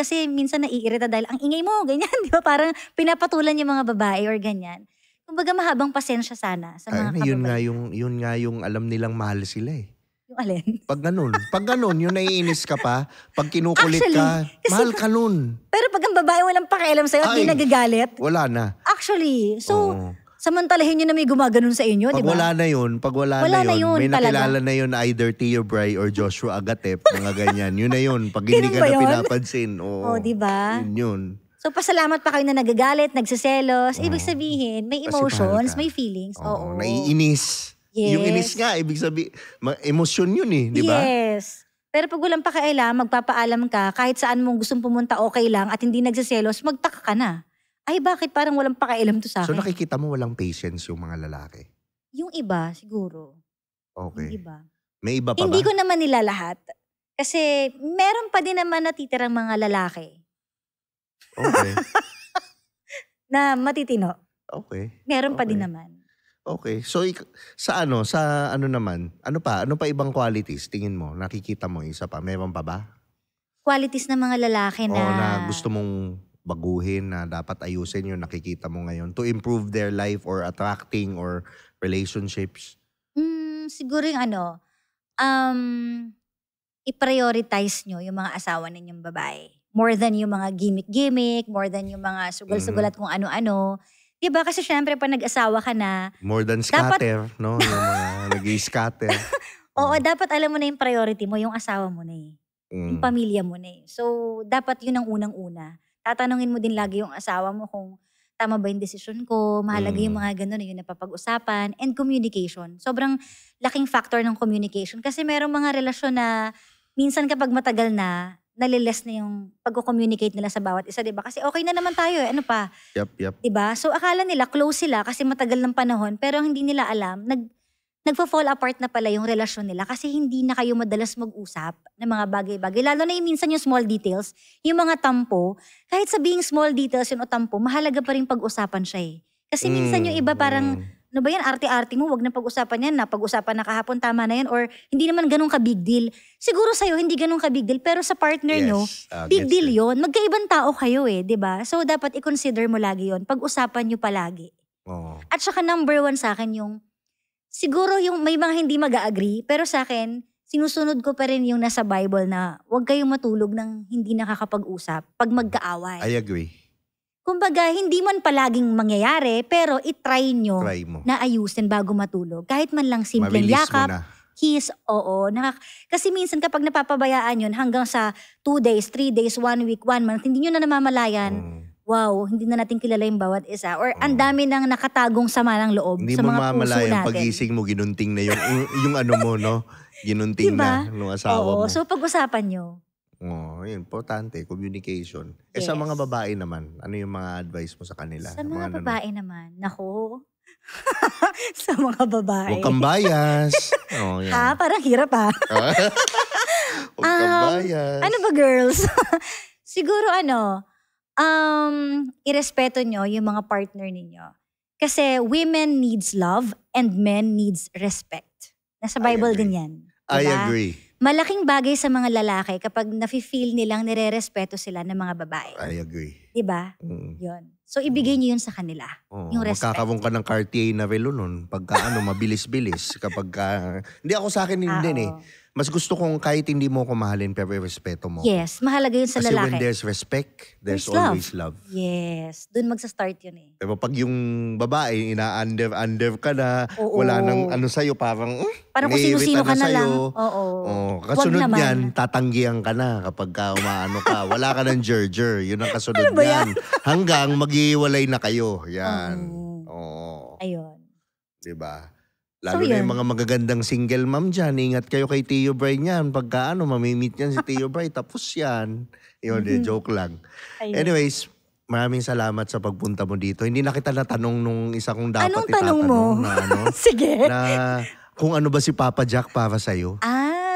naiirita dahil ang ingay mo, ganyan, di ba? Parang pinapatulan yung mga babae or ganyan. Kumbaga mahabang pasensya sana sa mga kababaihan. Yun nga yung alam nilang mahal sila eh. Yung alin? Pag ganun, yung naiinis ka pa, pag kinukulit Actually, ka, mahal ka nun. Pero pag ang babae walang pakialam sa'yo at di nagagalit, wala na. Actually, so samantalahin nyo na may gumaganon sa inyo, di ba? Pag wala na yun, may nakilala na yun either Tio Bray or Joshua Agatep, mga ganyan. Yun na yun, pag hindi ka na pinapansin. Oo, di ba? Yun. So pasalamat pa kayo na nagagalit, nagsiselos. Ibig sabihin, may emotions, may feelings. Oo. Naiinis. Yes. Yung inis nga, ibig sabihin, emosyon yun eh, di ba? Yes. Pero pag walang pakialam, magpapaalam ka, kahit saan mong gustong pumunta okay lang at hindi nagsiselos, magtaka ka na. Ay, bakit parang walang pakialam to sa akin? So nakikita mo walang patience yung mga lalaki? Yung iba, siguro. Okay. Yung iba. May iba pa Hindi ba? ko naman nila lahat. Kasi meron pa din naman natitirang mga lalaki. Okay. Na matitino. Okay. Meron pa din naman. Okay. So sa ano naman, ano pa ibang qualities tingin mo? Nakikita mo isa pa? Meron pa ba? Qualities ng mga lalaki na... na gusto mong baguhin na dapat ayusin yung nakikita mo ngayon to improve their life or attracting or relationships? Siguro yung i-prioritize nyo yung mga asawa ninyong babae. More than yung mga gimmick-gimmick, more than yung mga sugal-sugal at kung ano-ano. Diba? Kasi syempre, pag nag-asawa ka na... More than scatter, no? Yung mga nag-i-scatter. Oo, dapat alam mo na yung priority mo, yung asawa mo na eh. Yung pamilya mo na eh. So, dapat yun ang unang-una. Tatanungin mo din lagi yung asawa mo kung tama ba yung desisyon ko, mahalaga yung mga gano'n, yung napapag-usapan, and communication. Sobrang laking factor ng communication. Kasi merong mga relasyon na minsan kapag matagal na, naliles na yung pag-communicate nila sa bawat isa, diba? Kasi okay na naman tayo eh, ano pa? Yep. Diba? So akala nila, close sila kasi matagal ng panahon, pero hindi nila alam, nagpa-fall apart na pala yung relasyon nila kasi hindi na kayo madalas mag-usap ng mga bagay-bagay. Lalo na yung minsan yung small details, yung mga tampo, kahit sabihing small details yun o tampo, mahalaga pa rin pag-usapan siya eh. Kasi minsan yung iba parang, ano ba yan, arte-arte mo, wag na pag-usapan yan, napag-usapan na kahapon, tama na yan, or hindi naman ganun ka-big deal. Siguro sa'yo, hindi ganun ka-big deal, pero sa partner nyo, big deal yun. Magkaibang tao kayo eh, di ba? So dapat i-consider mo lagi yun, pag-usapan nyo palagi. At saka number 1 sa akin yung, siguro yung may mga hindi mag-agree, pero sa akin, sinusunod ko pa rin yung nasa Bible na huwag kayong matulog ng hindi nakakapag-usap pag magkaaway. I agree. Kumbaga, hindi man palaging mangyayari, pero itry nyo na ayusin bago matulog. Kahit man lang simpleng yakap, kiss, oo. Kasi minsan kapag napapabayaan yun hanggang sa 2 days, 3 days, 1 week, 1 month, hindi nyo na namamalayan. Wow, hindi na natin kilala yung bawat isa. Or ang dami nang nakatagong sama ng loob sa mga puso natin. Hindi mo mamalayan pagising mo, ginunting na yung ano mo, no? Ginunting diba? na nung asawa mo. So pag-usapan nyo. Importante, communication. Sa mga babae naman, ano yung mga advice mo sa kanila? Sa mga babae naman, nako. Sa mga babae. Huwag kang bias. Parang hirap ha. Huwag kang bias. Ano ba girls? Siguro irespeto nyo yung mga partner ninyo. Kasi women needs love and men needs respect. Nasa Bible din yan. Diba? I agree. Malaking bagay sa mga lalaki kapag nafe-feel nilang nire-respeto sila ng mga babae. I agree. Diba? Yun. So, ibigay niyo yun sa kanila. Yung respect. Magkakaroon ka ng Cartier na velo nun. Pagka mabilis-bilis. Hindi ako sa akin hindi eh. Mas gusto kong kahit hindi mo ko mahalin, pero respeto mo. Yes, mahalaga yun sa kasi lalaki. Kasi when there's respect, there's always love. Yes, dun magsa-start yun eh. Pero pag yung babae, ina-under ka na, wala nang sa'yo, parang kung sino-sino ka na lang. Kasunod yan, tatanggihan ka na kapag umaano ka. Wala ka ng jerjer. Yun ang kasunod yan. Hanggang maghiwalay na kayo. Yan. Ayun. Diba? Lalo So, na yun. yung mga magagandang single mom dyan. Ingat kayo kay Tio Bray niyan. Pagka mamimit yan si Tio Bray, tapos yan. Yun, joke lang. Ayun. Anyways, maraming salamat sa pagpunta mo dito. Hindi na kita natanong nung isa kong dapat Anong tanong mo? itatanong na Sige. na kung ano ba si Papa Jack para sa'yo.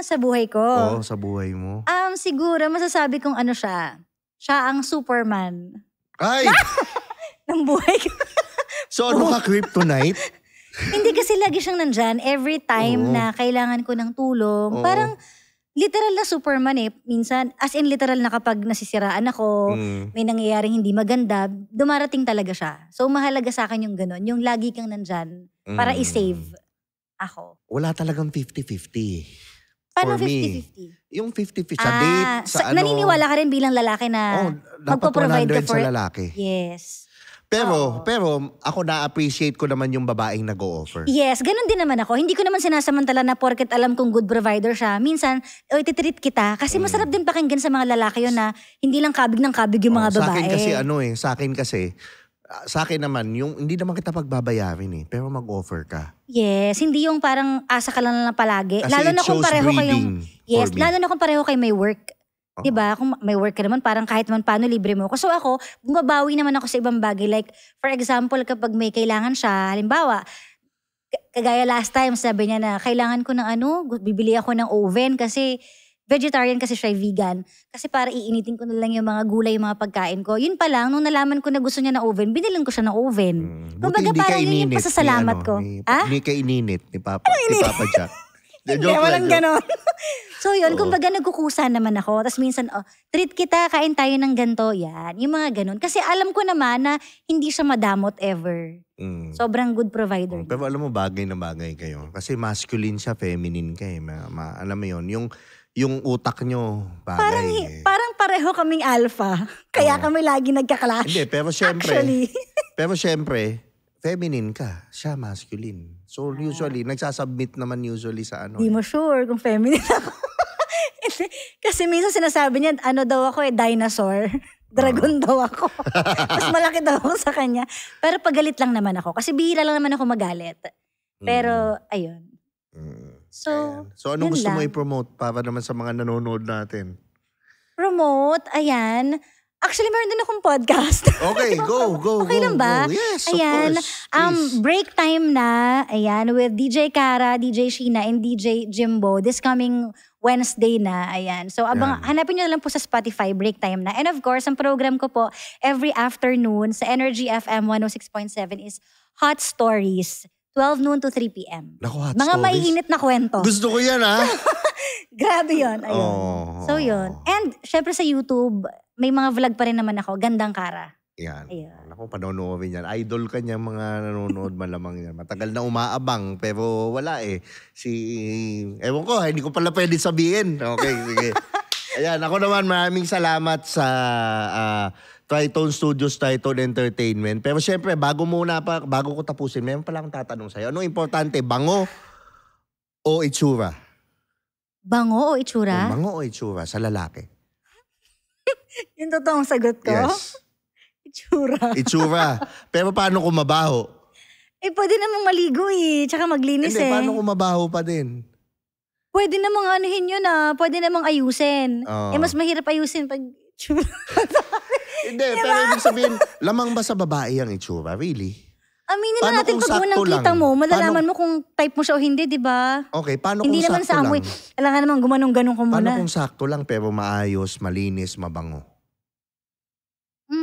Sa buhay ko. Oo, sa buhay mo. Siguro masasabi kong ano siya. Siya ang Superman Ay! ng buhay ko. So ano ka, kryptonite? Hindi kasi lagi siyang nandyan every time na kailangan ko ng tulong. Oo. Parang literal na Superman Minsan, as in literal na kapag nasisiraan ako, may nangyayaring hindi maganda, dumarating talaga siya. So mahalaga sa akin yung ganun. Yung lagi kang nandyan para i-save ako. Wala talagang 50-50. Paano For me. 50-50? Yung 50-50 sa date, sa ano. Naniniwala ka rin bilang lalaki na dapat magpo-provide ka 100 for... sa lalaki. Yes. Pero ako na-appreciate ko naman yung babaeng nag-o-offer. Yes, ganun din naman ako. Hindi ko naman sinasamantala na porket alam kong good provider siya. Minsan, ititreat kita. Kasi masarap din pakinggan sa mga lalaki yun na hindi lang kabig ng kabig yung mga babae. Sa akin kasi, sa akin naman, yung hindi naman kita pagbabayarin pero mag-offer ka. Yes, hindi yung parang asa ka lang palagi. Kasi lalo na kung pareho kayong... Yes, for me. lalo na kung pareho kayo may work. Diba? Kung may work ka naman, parang kahit man paano libre mo. So ako, bumabawi naman ako sa ibang bagay. Like, for example, kapag may kailangan siya, halimbawa, kagaya last time, sabi niya na, kailangan ko ng bibili ako ng oven kasi vegetarian kasi siya, vegan. Kasi para iinitin ko na lang yung mga gulay, yung mga pagkain ko. Yun pa lang, nung nalaman ko na gusto niya ng oven, binilan ko siya ng oven. Kumbaga parang yun yung pasasalamat ko. Hindi ka ininit ni Papa Jack. Hindi, walang ganon. So yun, kumbaga nagkukusa naman ako. Tapos minsan, treat kita, kain tayo ng ganito. Yan, yung mga ganon. Kasi alam ko naman na hindi siya madamot ever. Sobrang good provider. Pero alam mo, bagay na bagay kayo. Kasi masculine siya, feminine ka alam mo yun, yung utak nyo, bagay. Parang pareho kaming alpha. Kaya kami lagi nagka-clash. Hindi, pero syempre, Actually. feminine ka, siya masculine. So usually, nagsasubmit naman usually sa Di mo sure kung feminine ako. Kasi minsan sinasabi niya, daw ako dinosaur. Dragon daw ako. Mas malaki daw ako sa kanya. Pero pagalit lang naman ako. Kasi bihira lang naman ako magalit. Pero, ayun. So anong gusto mo lang. i-promote para naman sa mga nanonood natin? Promote, ayan. Actually, meron din akong podcast. Okay, go. Okay lang ba? Go. Yes, ayan, of course. Please. Break time na, ayan, with DJ Kara, DJ Sheena, and DJ Jimbo. This coming Wednesday na, ayan. So, hanapin nyo na lang po sa Spotify, break time na. And of course, ang program ko po, every afternoon sa Energy FM 106.7 is Hot Stories. 12 noon to 3 p.m. Naku, Hot Mga Stories. maiinit na kwento. Gusto ko yan, ha? Grabe yun. Ayun. So, yun. And, syempre sa YouTube, may mga vlog pa rin naman ako. Gandang Kara. Yan. Ayun. Naku, panonoodin yan. Idol ka niya, mga nanonood malamang yan. Matagal na umaabang, pero wala ewan ko, hindi ko pala pwede sabihin. Okay, sige. Ayan, ako naman, maraming salamat sa Triton Studios, Triton Entertainment. Pero syempre, bago ko tapusin, meron pala akong tatanong sa'yo. Ano importante, bango o itsura? Bango o itsura? Bango o itsura sa lalaki? Yung totoong sagot ko? Yes. Itsura. Pero paano kung mabaho? Pwede namang maligo Tsaka maglinis Hindi, paano kung mabaho pa din? Pwede namang anuhin yun Pwede namang ayusin. Mas mahirap ayusin pag itsura. Hindi, pero ibig sabihin, lamang ba sa babae ang itsura? Really? Aminin Paano na natin kung pag unang sakto kita lang? mo, malalaman mo kung type mo siya o hindi, di ba? Okay, paano Hindi kung naman sakto sa amoy. lang? Kailangan naman gumanong-ganong ko Paano muna. kung sakto lang pero maayos, malinis, mabango?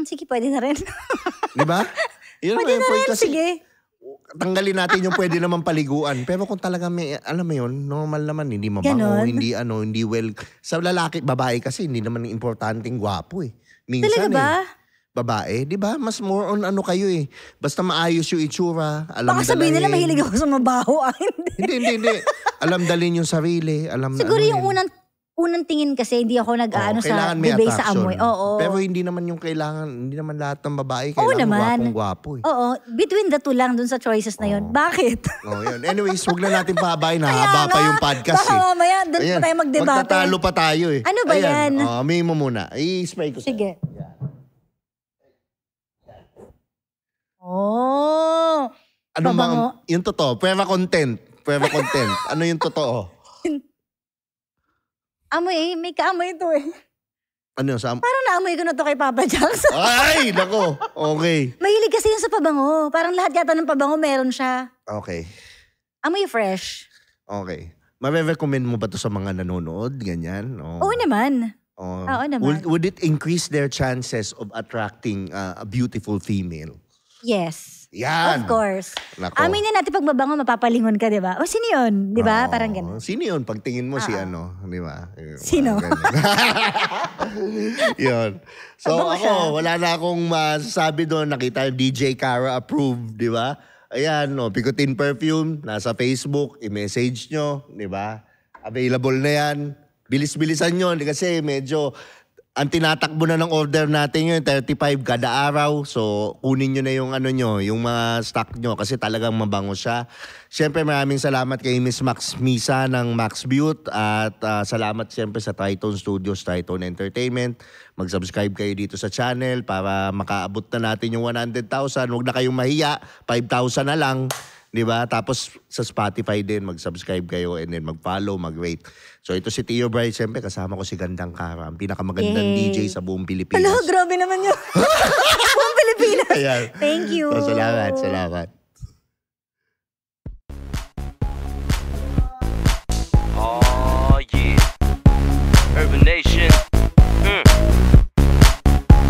Sige, pwede na rin. Di ba? Yun Pwede yung na point rin, kasi. sige. Tanggalin natin yung pwede naman paliguan. Pero kung talaga may, alam mo yun, normal naman, hindi mabango, Ganon? hindi well. Sa lalaki, babae kasi, hindi naman importanteng gwapo Minsan Talaga ba? Babae, di ba? Mas more on kayo Basta maayos yung itsura, alam Baka sabihin nila dalahin. mahilig ako sa mabaho. Hindi. Alam dalhin yung sarili. Siguro yung unang tingin kasi hindi ako nag-aano sa kailangan may debate sa attraction. amoy. Oo. Pero hindi naman lahat ng babae Oo kailangan naman. gwapong-gwapo Oo. Between the two lang dun sa choices na yun. Bakit? Yun. Anyways, huwag na natin pahabain. Hahaba pa yung podcast Baka mamaya, dun pa tayo magdebate. Magtatalo pa tayo Ano ba yan? Amin mo muna. I-spray ko sa'yo. Sige. Yan. Oh. Ano Mabango. yung totoo, pera content. Forever content. Ano yung totoo? Amoy, may kaamoy ito eh. Ano sa... Parang naamoy ko na to kay Papa Jax. Ay, nako. Okay. Mahilig kasi yun sa pabango. Parang lahat yata ng pabango meron siya. Okay. Amoy fresh. Okay. Mare-recommend mo ba to sa mga nanonood? Ganyan? Oo naman. Oo naman. Would it increase their chances of attracting a beautiful female? Yes. Yan. Of course. Nako. Aminin natin pag mabango, mapapalingon ka, di ba? O, sino yun? Di ba? Oo. Parang gano'n. Sino yun? Pagtingin mo si ano, di ba? Sino? Yun. So Mabango ako, siya. wala na akong masasabi doon. Nakita yung DJ Cara approved, di ba? Ayan, no, Picotin Perfume, nasa Facebook, i-message nyo, di ba? Available na yan. Bilis-bilisan nyo kasi medyo ang tinatakbo na ng order natin yun, 35 kada araw. So, kunin nyo na yung ano nyo, yung mga stock nyo kasi talagang mabango siya. Siyempre, maraming salamat kay Miss Max Misa ng Max Beaut at salamat siyempre sa Triton Studios, Triton Entertainment. Mag-subscribe kayo dito sa channel para makaabot na natin yung 100,000. Huwag na kayong mahiya, 5,000 na lang. Diba? Tapos sa Spotify din, mag-subscribe kayo and then mag-follow, mag-rate. So ito si Tio Bry, siyempre kasama ko si Gandang Cara, ang pinakamagandang Yay. DJ sa buong Pilipinas. Hello, grabe naman yun. Buong Pilipinas. Ayan. Thank you. So, salamat. Oh yeah, Urban Nation.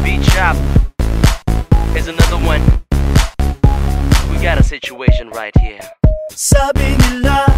Beat Shop is another one. We got a situation right here. Sabi nila